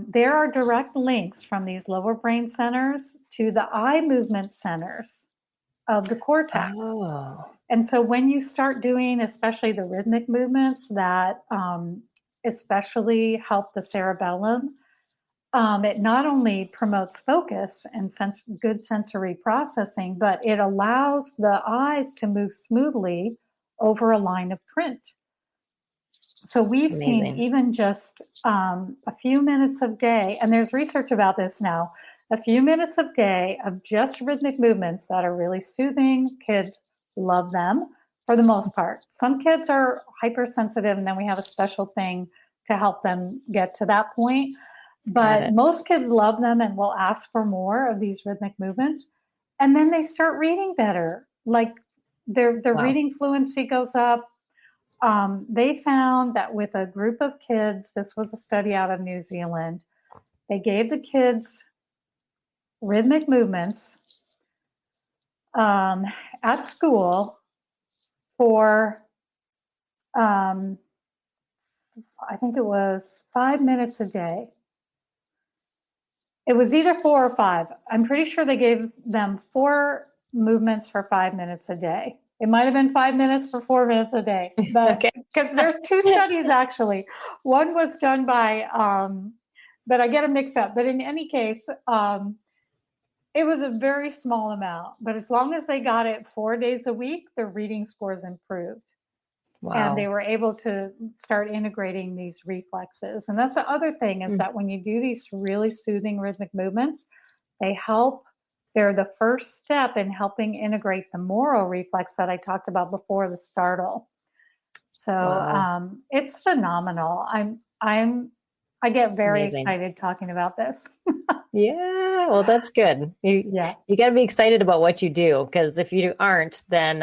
Speaker 3: there are direct links from these lower brain centers to the eye movement centers of the cortex.
Speaker 2: Oh,
Speaker 3: And so when you start doing, especially the rhythmic movements that especially help the cerebellum, it not only promotes focus and good sensory processing, but it allows the eyes to move smoothly over a line of print. So we've
Speaker 2: it's
Speaker 3: seen
Speaker 2: amazing.
Speaker 3: even just a few minutes of day, and there's research about this now, a few minutes of day of just rhythmic movements that are really soothing. Kids love them for the most part. Some kids are hypersensitive, and then we have a special thing to help them get to that point.
Speaker 2: Got
Speaker 3: But
Speaker 2: it.
Speaker 3: most kids love them and will ask for more of these rhythmic movements. And then they start reading better. Like their
Speaker 2: Wow.
Speaker 3: reading fluency goes up. They found that with a group of kids, this was a study out of New Zealand, they gave the kids rhythmic movements at school for, I think it was 5 minutes a day. It was either 4 or 5. I'm pretty sure they gave them 4 movements for 5 minutes a day. It might have been 5 minutes for 4 minutes a day, but
Speaker 2: Okay.
Speaker 3: because there's 2 studies actually. One was done by, but I get them mixed up. But in any case, it was a very small amount. But as long as they got it 4 days a week, their reading scores improved. And they
Speaker 2: Wow.
Speaker 3: were able to start integrating these reflexes. And that's the other thing is that when you do these really soothing rhythmic movements, they're the first step in helping integrate the moral reflex that I talked about before, the startle. So
Speaker 2: Wow.
Speaker 3: it's phenomenal. I get
Speaker 2: It's
Speaker 3: very
Speaker 2: amazing.
Speaker 3: excited talking about this.
Speaker 2: Yeah, well, that's good.
Speaker 3: Yeah.
Speaker 2: You got to be excited about what you do, because if you aren't, then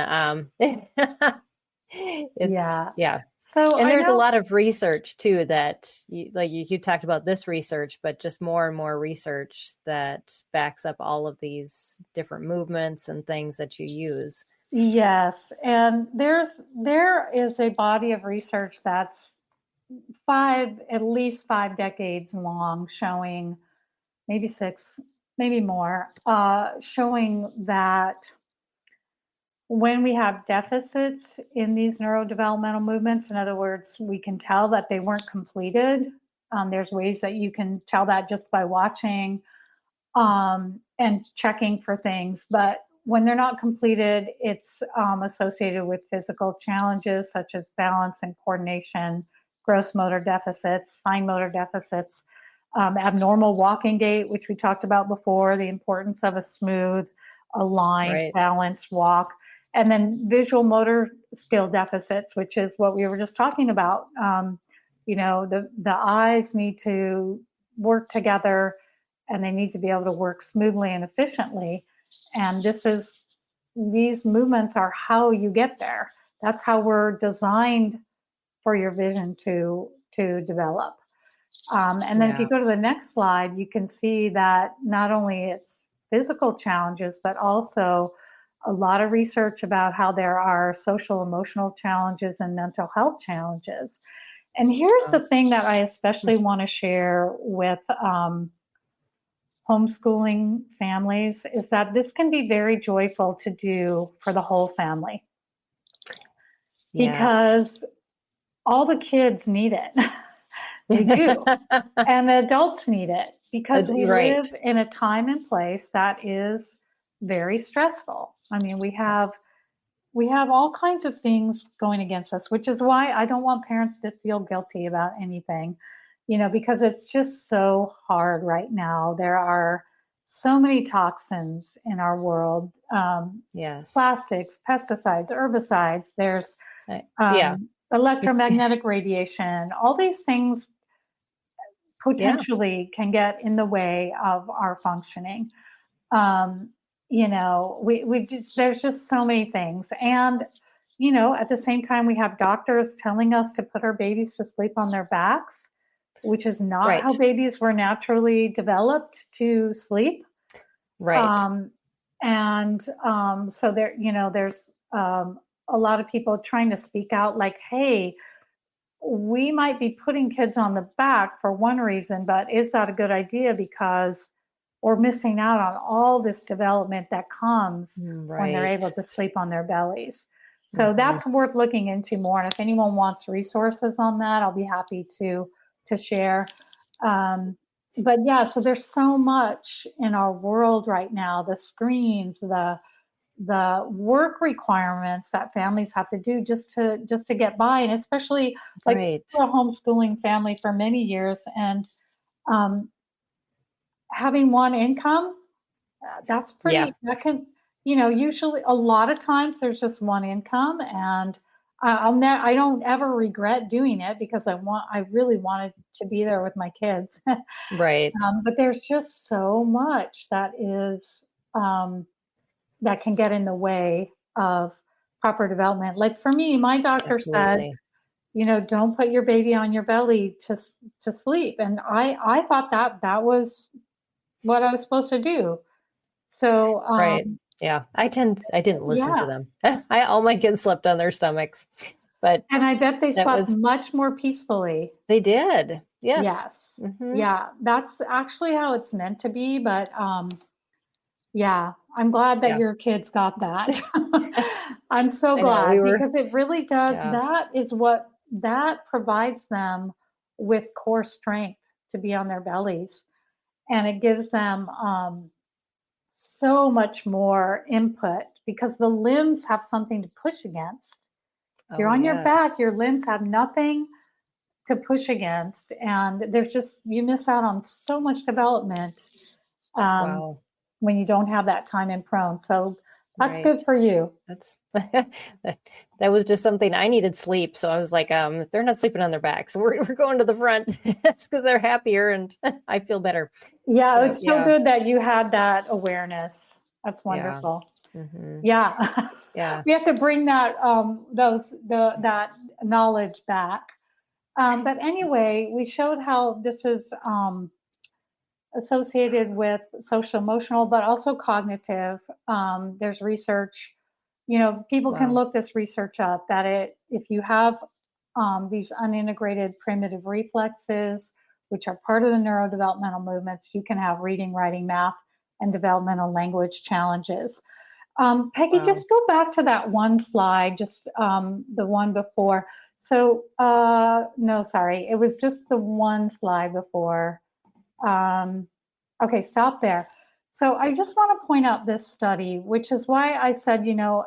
Speaker 2: it's
Speaker 3: Yeah.
Speaker 2: yeah.
Speaker 3: So
Speaker 2: And
Speaker 3: I
Speaker 2: there's a
Speaker 3: know,
Speaker 2: lot of research too that you talked about this research, but just more and more research that backs up all of these different movements and things that you use.
Speaker 3: yes, and there is a body of research that's at least 5 decades long, showing maybe 6, maybe more, showing that when we have deficits in these neurodevelopmental movements, in other words, we can tell that they weren't completed. There's ways that you can tell that just by watching and checking for things. But when they're not completed, it's associated with physical challenges such as balance and coordination, gross motor deficits, fine motor deficits, abnormal walking gait, which we talked about before, the importance of a smooth, aligned,
Speaker 2: Right.
Speaker 3: balanced walk, and then visual motor skill deficits, which is what we were just talking about. The eyes need to work together and they need to be able to work smoothly and efficiently. And these movements are how you get there. That's how we're designed for your vision to develop. And then if you
Speaker 2: Yeah.
Speaker 3: go to the next slide, you can see that not only it's physical challenges, but also a lot of research about how there are social emotional challenges and mental health challenges. And here's the thing that I especially want to share with homeschooling families is that this can be very joyful to do for the whole family
Speaker 2: Yes.
Speaker 3: because all the kids need it. They do. And the adults need it because we
Speaker 2: Right.
Speaker 3: live in a time and place that is very stressful. I mean, we have all kinds of things going against us, which is why I don't want parents to feel guilty about anything, because it's just so hard right now. There are so many toxins in our world,
Speaker 2: Yes.
Speaker 3: plastics, pesticides, herbicides, there's
Speaker 2: Yeah.
Speaker 3: electromagnetic radiation, all these things
Speaker 2: Yeah.
Speaker 3: potentially can get in the way of our functioning. There's just so many things. And, at the same time, we have doctors telling us to put our babies to sleep on their backs, which is not how
Speaker 2: Right.
Speaker 3: babies were naturally developed to sleep.
Speaker 2: Right.
Speaker 3: So there's a lot of people trying to speak out like, hey, we might be putting kids on the back for one reason, but is that a good idea? Because we're missing out on all this development that comes when they're able to sleep on their bellies. So that's worth looking into more. And if anyone wants resources on that, I'll be happy to share. But yeah, so there's so much in our world right now, the screens, the work requirements that families have to do just to get by. And especially like a homeschooling family for many years, and having one income, that's pretty, that can, usually a lot of times there's just one income, and I don't ever regret doing it because I really wanted to be there with my kids.
Speaker 2: Right.
Speaker 3: But there's just so much that is, that can get in the way of proper development. Like for me, my doctor said, don't put your baby on your belly to sleep. And I thought that was what I was supposed to do. So,
Speaker 2: right. Yeah. I didn't listen to them. All my kids slept on their stomachs, and
Speaker 3: I bet they slept much more peacefully.
Speaker 2: They did. Yes.
Speaker 3: Yes. Yeah. That's actually how it's meant to be. But, yeah, I'm glad that your kids got that. I'm so glad because it really does. That is that provides them with core strength to be on their bellies. And it gives them so much more input because the limbs have something to push against. If you're on your back, your limbs have nothing to push against. And you miss out on so much development when you don't have that time in prone. So that's good for you.
Speaker 2: That was just something I needed sleep. So I was like, they're not sleeping on their backs. We're going to the front just because they're happier and I feel better.
Speaker 3: Yeah, it's so good that you had that awareness. That's wonderful. Yeah. We have to bring that that knowledge back. But anyway, we showed how this is associated with social emotional, but also cognitive. There's research, people can look this research up that if you have these unintegrated primitive reflexes, which are part of the neurodevelopmental movements, you can have reading, writing, math, and developmental language challenges. Peggy, just go back to that one slide, just the one before. So, no, sorry, it was just the one slide before. Okay, stop there. So I just want to point out this study, which is why I said,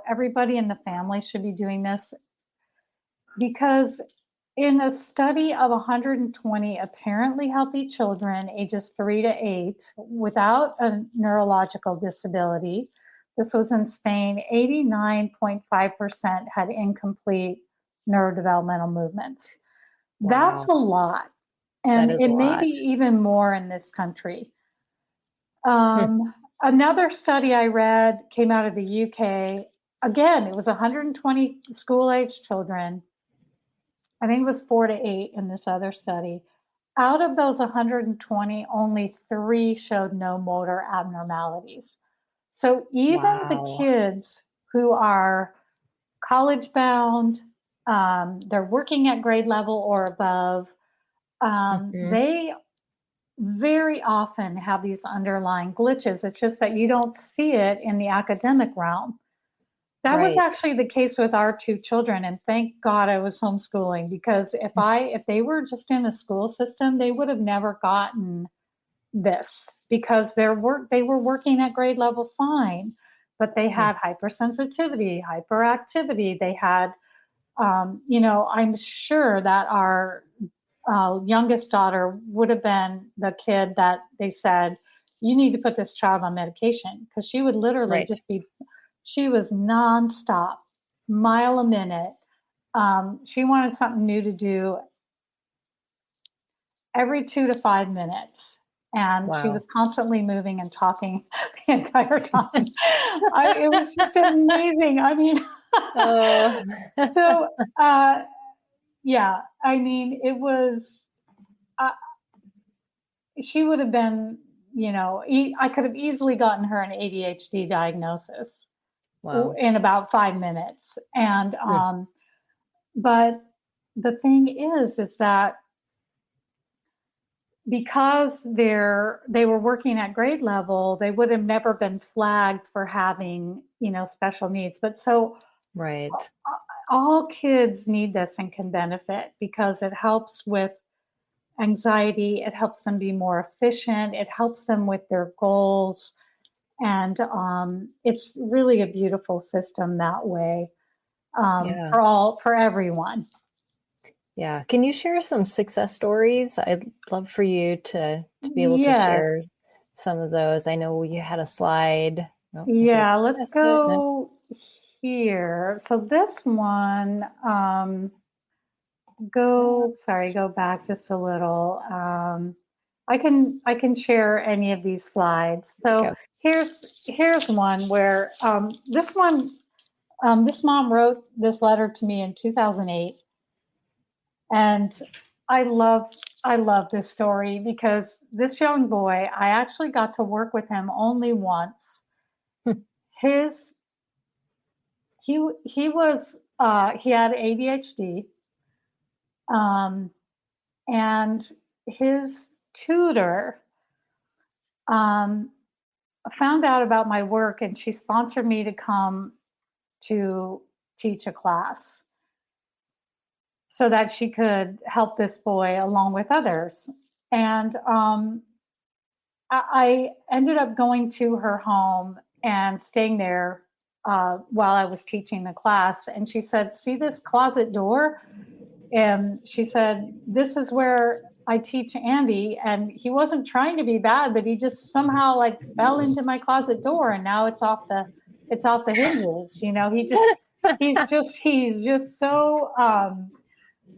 Speaker 3: everybody in the family should be doing this, because in a study of 120 apparently healthy children, ages 3 to 8, without a neurological disability, this was in Spain, 89.5% had incomplete neurodevelopmental movements. Wow. That's a lot. And it may be even more in this country. Another study I read came out of the UK. Again, it was 120 school-aged children. I think it was 4 to 8 in this other study. Out of those 120, only 3 showed no motor abnormalities. So even the kids who are college-bound, they're working at grade level or above, they very often have these underlying glitches. It's just that you don't see it in the academic realm. That was actually the case with our 2 children, and thank God I was homeschooling, because if they were just in a school system, they would have never gotten this, because they were working at grade level fine, but they had hypersensitivity, hyperactivity. They had, I'm sure that our youngest daughter would have been the kid that they said, you need to put this child on medication, because she would literally she was nonstop, mile a minute. She wanted something new to do every 2 to 5 minutes. And she was constantly moving and talking the entire time. It was just amazing. I mean, it was, she would have been, I could have easily gotten her an ADHD diagnosis in about 5 minutes. And, but the thing is that because they were working at grade level, they would have never been flagged for having, special needs. But so
Speaker 2: Right.
Speaker 3: all kids need this and can benefit because it helps with anxiety. It helps them be more efficient. It helps them with their goals. And it's really a beautiful system that way,
Speaker 2: Yeah.
Speaker 3: for everyone.
Speaker 2: Yeah. Can you share some success stories? I'd love for you to be able to
Speaker 3: Yes.
Speaker 2: share some of those. I know you had a slide. Oh, I think
Speaker 3: Yeah, let's
Speaker 2: that's it. No.
Speaker 3: go here. So this one, go back just a little. I can share any of these slides. So
Speaker 2: Okay.
Speaker 3: here's one where this mom wrote this letter to me in 2008, and I love this story because this young boy, I actually got to work with him only once. His he was he had ADHD, and his tutor um, found out about my work, and she sponsored me to come to teach a class so that she could help this boy along with others. And I ended up going to her home and staying there while I was teaching the class. And she said, "See this closet door?" And she said, "This is where I teach Andy." And he wasn't trying to be bad, but he just somehow like fell into my closet door, and now it's off the hinges. He's just so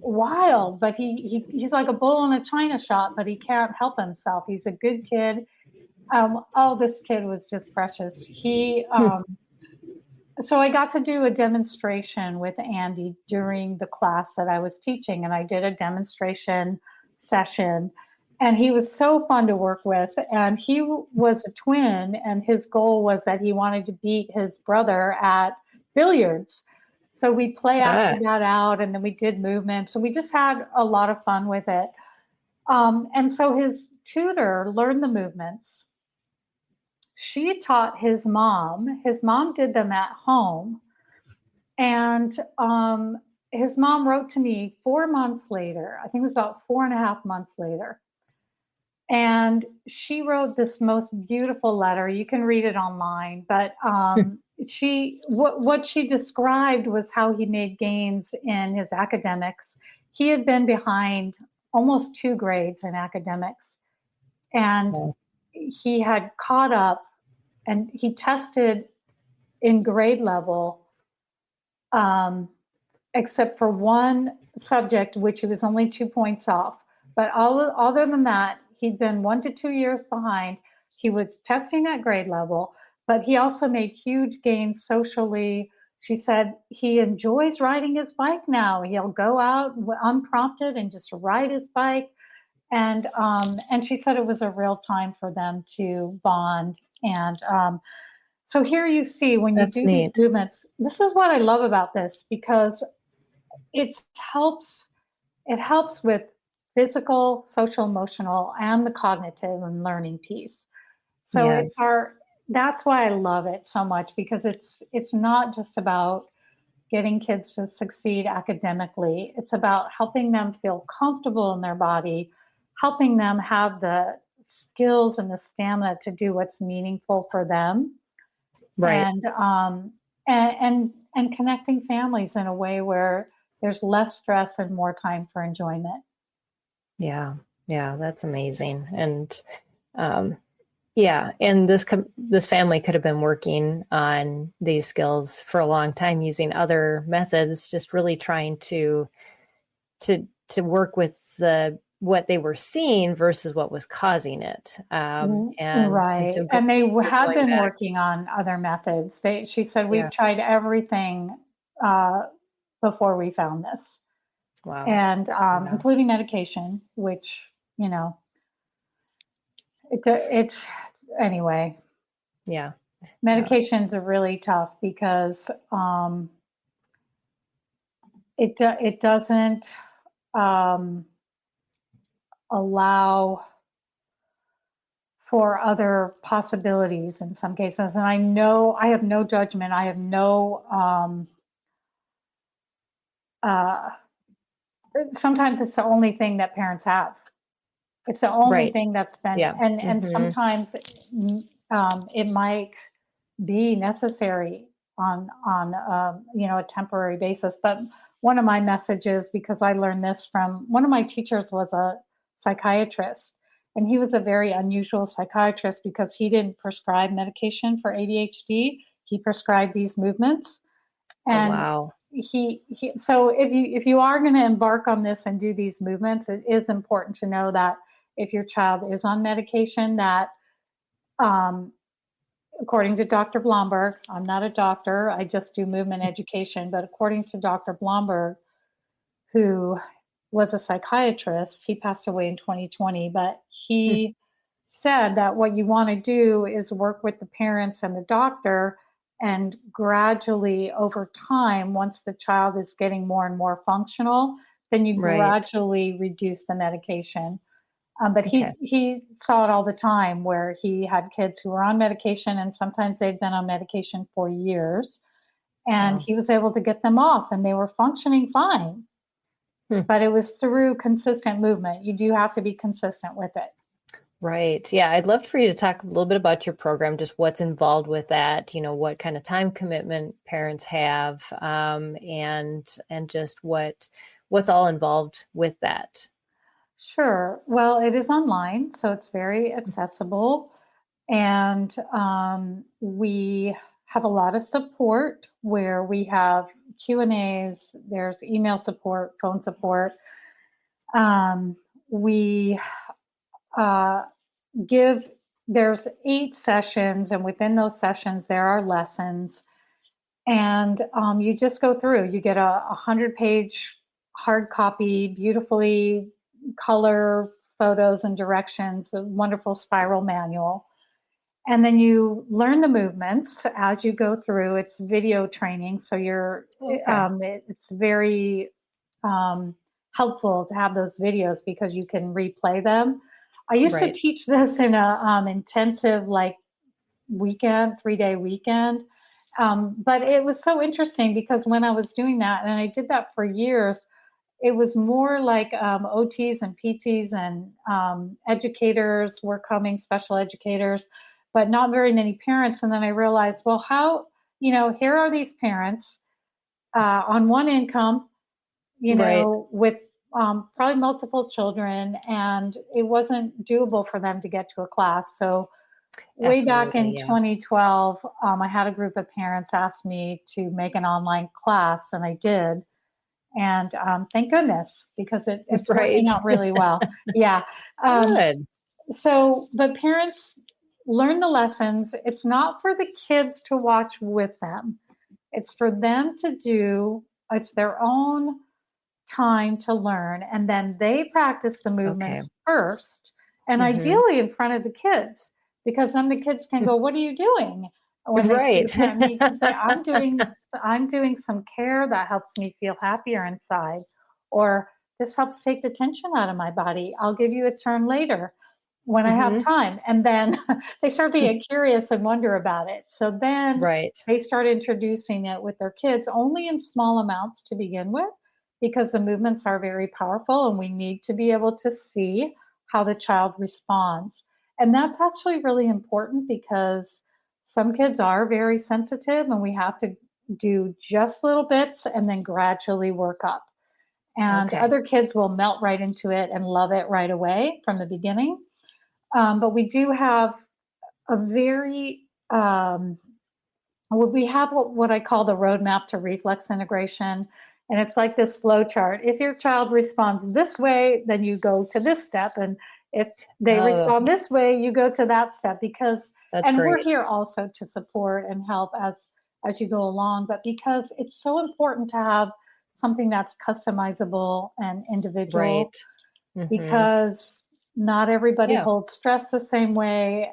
Speaker 3: wild, but he's like a bull in a china shop, but he can't help himself. He's a good kid. This kid was just precious. So I got to do a demonstration with Andy during the class that I was teaching, and I did a demonstration session, and he was so fun to work with. And he was a twin, and his goal was that he wanted to beat his brother at billiards. So we acted that out, and then we did movements, and we just had a lot of fun with it. And so his tutor learned the movements. She taught his mom. His mom did them at home. And his mom wrote to me 4 months later. I think it was about 4.5 months later. And she wrote this most beautiful letter. You can read it online. But what she described was how he made gains in his academics. He had been behind almost 2 grades in academics. And he had caught up, and he tested in grade level, except for one subject, which he was only 2 points off. But other than that, he'd been 1 to 2 years behind. He was testing at grade level, but he also made huge gains socially. She said he enjoys riding his bike now. He'll go out unprompted and just ride his bike. And she said it was a real time for them to bond. And so here you see when you do these movements, this is what I love about this, because it helps with physical, social, emotional, and the cognitive and learning piece. So that's why I love it so much, because it's not just about getting kids to succeed academically. It's about helping them feel comfortable in their body, helping them have the skills and the stamina to do what's meaningful for them. Right. And connecting families in a way where there's less stress and more time for enjoyment.
Speaker 2: Yeah, that's amazing. And and this family could have been working on these skills for a long time using other methods, just really trying to work with what they were seeing versus what was causing it.
Speaker 3: And they had been working on other methods. She said, we've tried everything before we found this.
Speaker 2: Wow.
Speaker 3: And including medication, which, it's anyway.
Speaker 2: Yeah.
Speaker 3: Medications are really tough because it doesn't allow for other possibilities in some cases. And I know I have no judgment. I have no, sometimes it's the only thing that parents have. It's the only thing that's been, and sometimes it might be necessary on a temporary basis. But one of my messages, because I learned this from one of my teachers, was a psychiatrist, and he was a very unusual psychiatrist because he didn't prescribe medication for ADHD. He prescribed these movements. And so if you are going to embark on this and do these movements, it is important to know that if your child is on medication, that according to Dr. Blomberg, I'm not a doctor, I just do movement education, but according to Dr. Blomberg, who was a psychiatrist, he passed away in 2020, but he said that what you want to do is work with the parents and the doctor, and gradually over time, once the child is getting more and more functional, then you gradually reduce the medication. But he saw it all the time where he had kids who were on medication, and sometimes they'd been on medication for years, and he was able to get them off and they were functioning fine. But it was through consistent movement. You do have to be consistent with it.
Speaker 2: Right. Yeah. I'd love for you to talk a little bit about your program, just what's involved with that, what kind of time commitment parents have, and just what's all involved with that.
Speaker 3: Sure. Well, it is online, so it's very accessible. And we have a lot of support where we have Q&As, there's email support, phone support. We there's 8 sessions, and within those sessions, there are lessons. And you just go through, you get a 100-page hard copy, beautifully color photos and directions, the wonderful spiral manual. And then you learn the movements as you go through. It's video training, so it's very helpful to have those videos because you can replay them. I used to teach this in a intensive weekend, 3-day weekend. But it was so interesting because when I was doing that, and I did that for years, it was more like OTs and PTs and educators were coming, special educators, but not very many parents. And then I realized, well, how, here are these parents on one income, with probably multiple children, and it wasn't doable for them to get to a class. So way back in 2012, I had a group of parents ask me to make an online class, and I did. And thank goodness, because it's working out really well. Yeah.
Speaker 2: Good.
Speaker 3: So, but parents learn the lessons. It's not for the kids to watch with them. It's for them to do. It's their own time to learn. And then they practice the movements first, and ideally in front of the kids, because then the kids can go, "What are you doing?" When they see me, you can say, I'm doing some care that helps me feel happier inside, or this helps take the tension out of my body. I'll give you a turn later when I have time. And then they start to get curious and wonder about it. So then they start introducing it with their kids, only in small amounts to begin with, because the movements are very powerful and we need to be able to see how the child responds. And that's actually really important because some kids are very sensitive, and we have to do just little bits and then gradually work up. And other kids will melt right into it and love it right away from the beginning. But we do have a very, we have what I call the roadmap to reflex integration. And it's like this flow chart. If your child responds this way, then you go to this step. And if they respond this way, you go to that step, because we're here also to support and help as you go along, but because it's so important to have something that's customizable and individual, because not everybody holds stress the same way.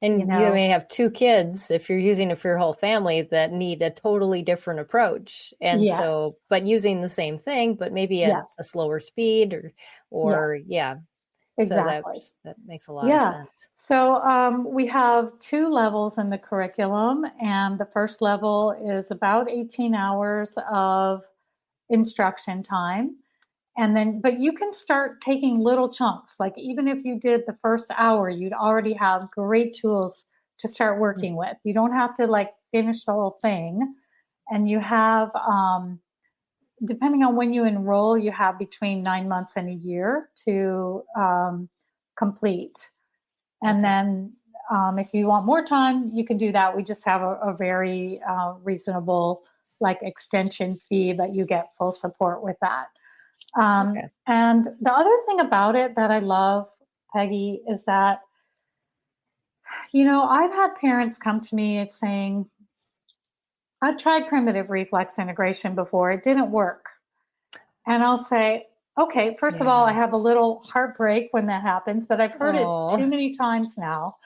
Speaker 3: you
Speaker 2: And you
Speaker 3: know.
Speaker 2: may have two kids, if you're using it for your whole family, that need a totally different approach. And
Speaker 3: Yes,
Speaker 2: so, but using the same thing, but maybe at
Speaker 3: yes,
Speaker 2: a slower speed
Speaker 3: yes,
Speaker 2: or yeah. So
Speaker 3: exactly.
Speaker 2: that makes a lot of
Speaker 3: Yeah.
Speaker 2: sense.
Speaker 3: So we have two levels in the curriculum, and the first level is about 18 hours of instruction time. And then, but you can start taking little chunks. Like even if you did the first hour, you'd already have great tools to start working with. You don't have to like finish the whole thing. And you have, depending on when you enroll, you have between 9 months and a year to complete. And
Speaker 2: Okay.
Speaker 3: then if you want more time, you can do that. We just have a very reasonable like extension fee, but you get full support with that.
Speaker 2: Okay.
Speaker 3: And the other thing about it that I love, Peggy, is that, I've had parents come to me saying, I've tried primitive reflex integration before, it didn't work. And I'll say, okay, first of all, I
Speaker 2: Yeah.
Speaker 3: have a little heartbreak when that happens, but I've heard it too
Speaker 2: Oh,
Speaker 3: many times now.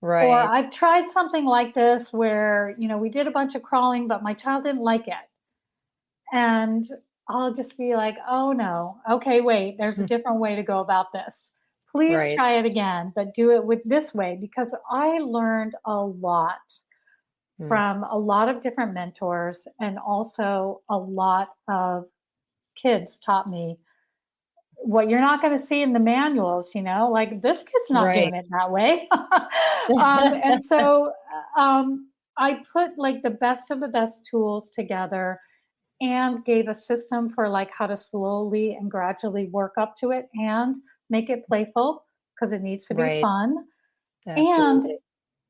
Speaker 3: Or
Speaker 2: right.
Speaker 3: I've tried something like this where, we did a bunch of crawling, but my child didn't like it. And I'll just be like, oh no, okay, wait, there's a
Speaker 2: Hmm.
Speaker 3: different way to go about this. Please
Speaker 2: Right.
Speaker 3: try it again, but do it with this way, because I learned a lot
Speaker 2: Hmm.
Speaker 3: from a lot of different mentors, and also a lot of kids taught me what you're not going to see in the manuals, like this kid's not
Speaker 2: Right.
Speaker 3: doing it that way. And so I put like the best of the best tools together and gave a system for like how to slowly and gradually work up to it and make it playful because it needs to be
Speaker 2: Right.
Speaker 3: fun. And
Speaker 2: Absolutely.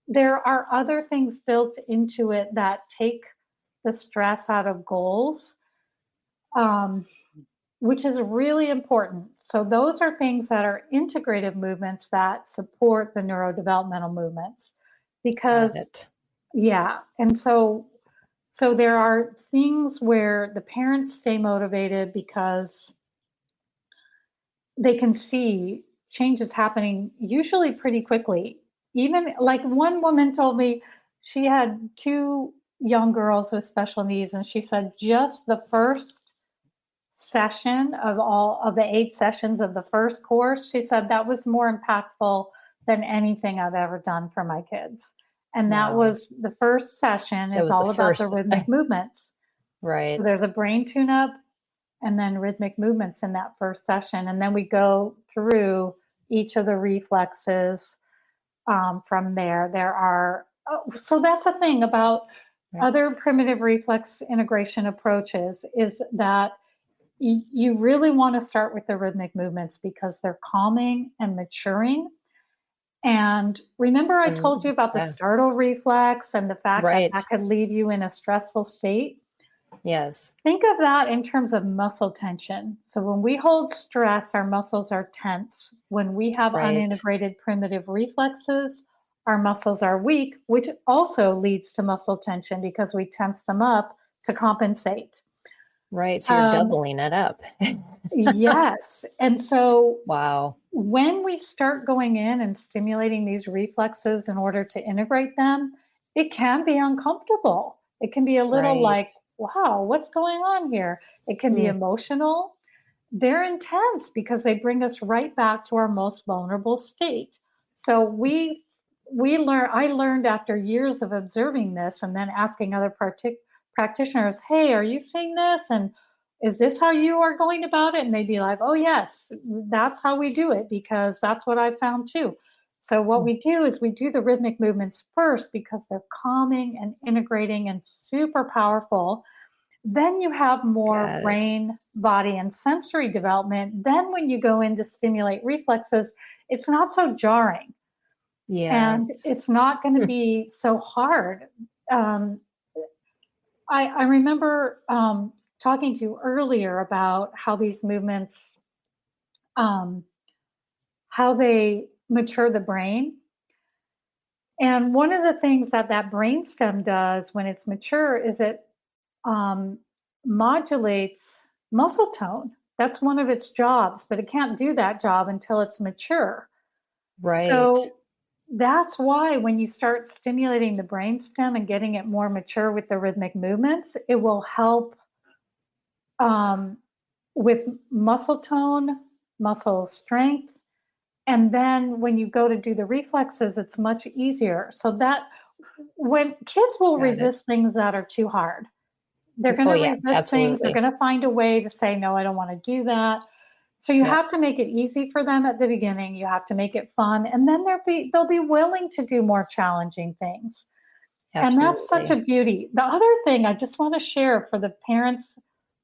Speaker 3: there are other things built into it that take the stress out of goals, um, which is really important. So those are things that are integrative movements that support the neurodevelopmental movements.
Speaker 2: Got
Speaker 3: Because
Speaker 2: it.
Speaker 3: yeah, and so there are things where the parents stay motivated because they can see changes happening usually pretty quickly. Even like one woman told me she had two young girls with special needs, and she said just the first session of all of the 8 sessions of the first course, she said that was more impactful than anything I've ever done for my kids. And that
Speaker 2: Wow.
Speaker 3: was the first session
Speaker 2: That
Speaker 3: is
Speaker 2: was the
Speaker 3: all about the
Speaker 2: first.
Speaker 3: rhythmic movements. So
Speaker 2: Right.
Speaker 3: there's a brain tune up and then rhythmic movements in that first session. And then we go through each of the reflexes from there. There are, so that's a thing about
Speaker 2: Right.
Speaker 3: other primitive reflex integration approaches is that you really want to start with the rhythmic movements because they're calming and maturing. And remember, I told you
Speaker 2: And
Speaker 3: about the
Speaker 2: yeah.
Speaker 3: startle reflex and the fact that
Speaker 2: Right.
Speaker 3: that could leave you in a stressful state?
Speaker 2: Yes.
Speaker 3: Think of that in terms of muscle tension. So when we hold stress, our muscles are tense. When we have
Speaker 2: Right.
Speaker 3: unintegrated primitive reflexes, our muscles are weak, which also leads to muscle tension because we tense them up to compensate.
Speaker 2: Right. So you're
Speaker 3: Um,
Speaker 2: doubling it up.
Speaker 3: yes. And so
Speaker 2: Wow.
Speaker 3: when we start going in and stimulating these reflexes in order to integrate them, it can be uncomfortable. It can be a little
Speaker 2: Right.
Speaker 3: like, wow, what's going on here? It can be
Speaker 2: Mm.
Speaker 3: emotional. They're intense because they bring us right back to our most vulnerable state. So I learned after years of observing this and then asking other practitioners, hey, are you seeing this? And is this how you are going about it? And they'd be like, oh, yes, that's how we do it because that's what I found too. So what
Speaker 2: Mm.
Speaker 3: we do is we do the rhythmic movements first because they're calming and integrating and super powerful. Then you have more
Speaker 2: Got it.
Speaker 3: brain, body, and sensory development. Then when you go in to stimulate reflexes, it's not so jarring and
Speaker 2: Yes.
Speaker 3: it's not going to be so hard. Um, I remember talking to you earlier about how these movements, um, how they mature the brain. And one of the things that that brainstem does when it's mature is it um, modulates muscle tone. That's one of its jobs, but it can't do that job until it's mature.
Speaker 2: Right.
Speaker 3: So that's why when you start stimulating the brainstem and getting it more mature with the rhythmic movements, it will help with muscle tone, muscle strength. And then when you go to do the reflexes, it's much easier. So that when kids will resist things that are too hard, they're going to resist things. They're going to find a way to say, no, I don't want to do that. So you have to make it easy for them at the beginning. You have to make it fun. And then they'll be willing to do more challenging things. Absolutely. And that's such a beauty. The other thing I just want to share for the parents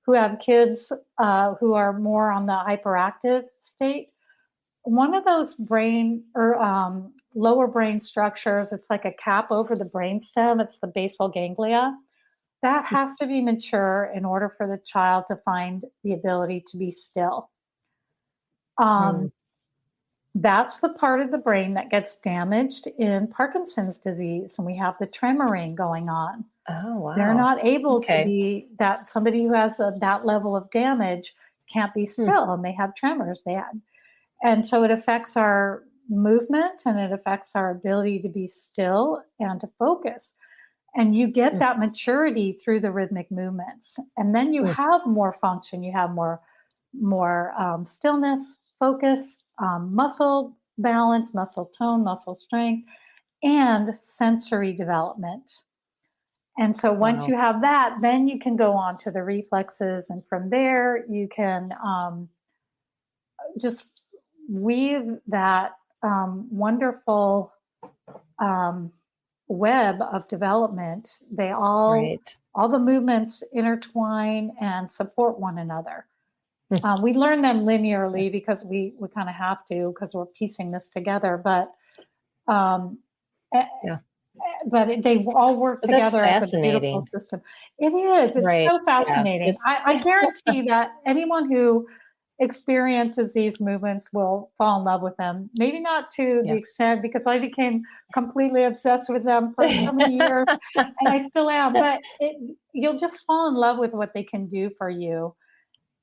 Speaker 3: who have kids who are more on the hyperactive state, one of those brain or lower brain structures, it's like a cap over the brainstem. It's the basal ganglia. That has to be mature in order for the child to find the ability to be still. That's the part of the brain that gets damaged in Parkinson's disease, and we have the tremoring going on.
Speaker 2: Oh, wow.
Speaker 3: They're not able to be that. Somebody who has that level of damage can't be still, and they have tremors. And so it affects our movement, and it affects our ability to be still and to focus. And you get that maturity through the rhythmic movements, and then you have more function. You have more stillness, focus, muscle balance, muscle tone, muscle strength, and sensory development. And so once you have that, then you can go on to the reflexes, and from there you can just weave that wonderful web of development. They all the movements intertwine and support one another. We learn them linearly because we kind of have to, because we're piecing this together. But they all work together as a beautiful system. It is. It's so fascinating. I guarantee that anyone who experiences these movements will fall in love with them. Maybe not to the extent, because I became completely obsessed with them for so many years, and I still am. But you'll just fall in love with what they can do for you.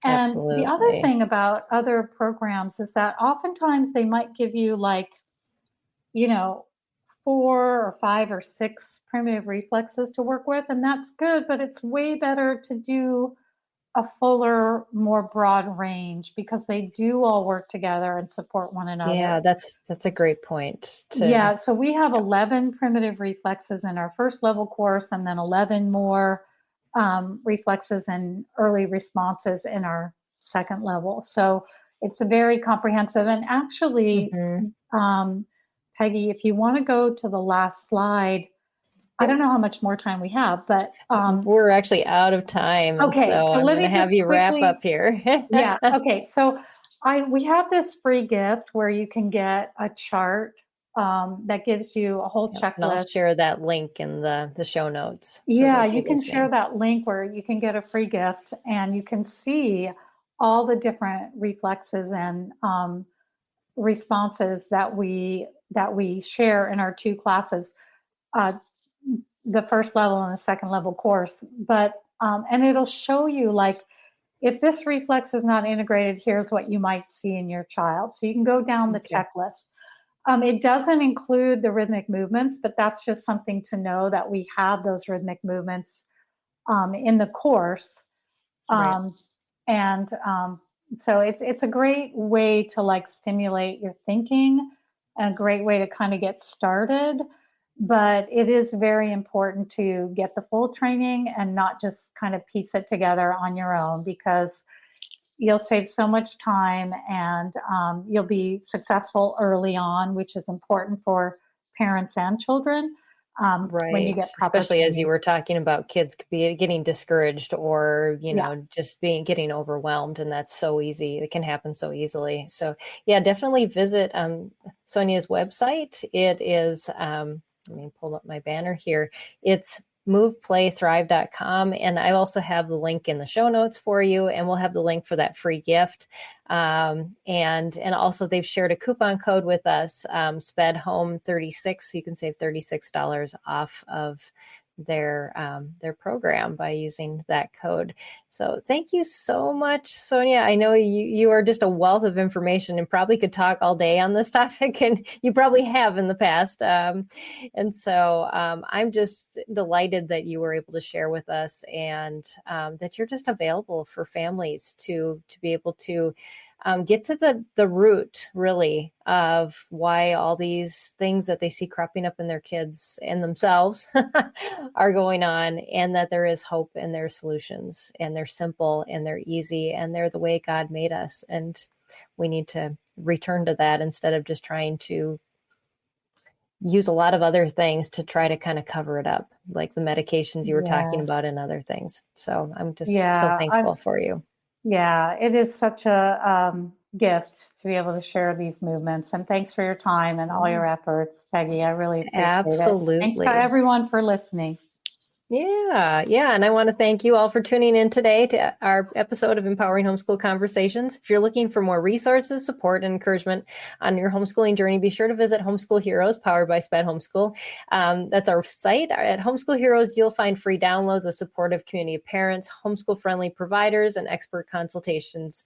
Speaker 3: And the other thing about other programs is that oftentimes they might give you 4 or 5 or 6 primitive reflexes to work with, and that's good, but it's way better to do a fuller, more broad range, because they do all work together and support one another.
Speaker 2: Yeah, that's a great point.
Speaker 3: So we have 11 primitive reflexes in our first level course, and then 11 more reflexes and early responses in our second level. So it's a very comprehensive. And actually, Peggy, if you want to go to the last slide, I don't know how much more time we have, but
Speaker 2: we're actually out of time.
Speaker 3: Okay, so
Speaker 2: I'm
Speaker 3: let
Speaker 2: going
Speaker 3: me
Speaker 2: to have you wrap up here.
Speaker 3: Okay. So we have this free gift where you can get a chart that gives you a whole checklist.
Speaker 2: And I'll share that link in the show notes.
Speaker 3: Yeah, you can share that link where you can get a free gift, and you can see all the different reflexes and responses that we share in our 2 classes, the first level and the second level course. But and it'll show you, if this reflex is not integrated, here's what you might see in your child. So you can go down the checklist. It doesn't include the rhythmic movements, but that's just something to know, that we have those rhythmic movements in the course. And so it's a great way to stimulate your thinking, and a great way to kind of get started. But it is very important to get the full training and not just kind of piece it together on your own, because you'll save so much time, and you'll be successful early on, which is important for parents and children. When you get proper
Speaker 2: especially
Speaker 3: training.
Speaker 2: As you were talking about kids getting discouraged, or just getting overwhelmed, and that's so easy. It can happen so easily. So definitely visit Sonia's website. It is let me pull up my banner here. It's moveplaythrive.com. And I also have the link in the show notes for you, and we'll have the link for that free gift. And also they've shared a coupon code with us, SPED Home 36. So you can save $36 off of their program by using that code. So thank you so much, Sonia. I know you are just a wealth of information and probably could talk all day on this topic, and you probably have in the past. And so I'm just delighted that you were able to share with us, and that you're just available for families to be able to get to the root, really, of why all these things that they see cropping up in their kids and themselves are going on, and that there is hope and there are solutions, and they're simple and they're easy and they're the way God made us. And we need to return to that instead of just trying to use a lot of other things to try to kind of cover it up, like the medications you were talking about and other things. So I'm just so thankful for you.
Speaker 3: Yeah, it is such a gift to be able to share these movements. And thanks for your time and all your efforts, Peggy. I really appreciate it. Thanks to everyone for listening.
Speaker 2: Yeah. And I want to thank you all for tuning in today to our episode of Empowering Homeschool Conversations. If you're looking for more resources, support, and encouragement on your homeschooling journey, be sure to visit Homeschool Heroes, powered by SPED Homeschool. That's our site. At Homeschool Heroes, you'll find free downloads, a supportive community of parents, homeschool-friendly providers, and expert consultations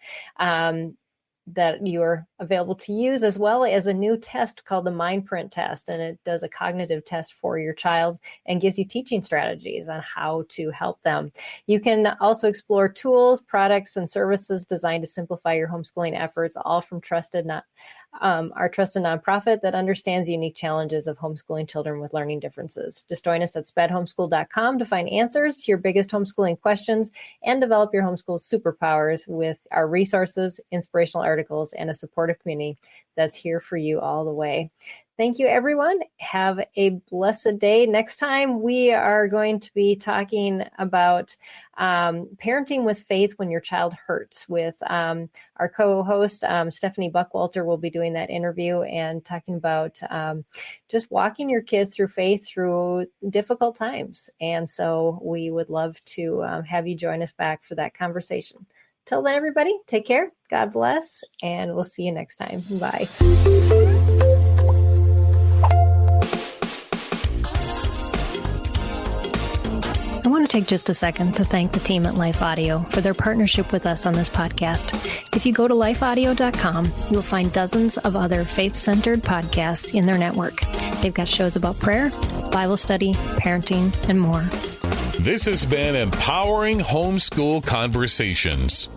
Speaker 2: that you are available to use, as well as a new test called the Mind Print test. And it does a cognitive test for your child and gives you teaching strategies on how to help them. You can also explore tools, products, and services designed to simplify your homeschooling efforts, all from our trusted nonprofit that understands the unique challenges of homeschooling children with learning differences. Just join us at spedhomeschool.com to find answers to your biggest homeschooling questions and develop your homeschool superpowers with our resources, inspirational articles, and a supportive community that's here for you all the way. Thank you, everyone. Have a blessed day. Next time, we are going to be talking about parenting with faith when your child hurts with our co-host, Stephanie Buckwalter will be doing that interview and talking about just walking your kids through faith through difficult times. And so we would love to have you join us back for that conversation. Till then, everybody, take care. God bless, and we'll see you next time. Bye. I want to take just a second to thank the team at Life Audio for their partnership with us on this podcast. If you go to lifeaudio.com, you'll find dozens of other faith-centered podcasts in their network. They've got shows about prayer, Bible study, parenting, and more.
Speaker 1: This has been Empowering Homeschool Conversations.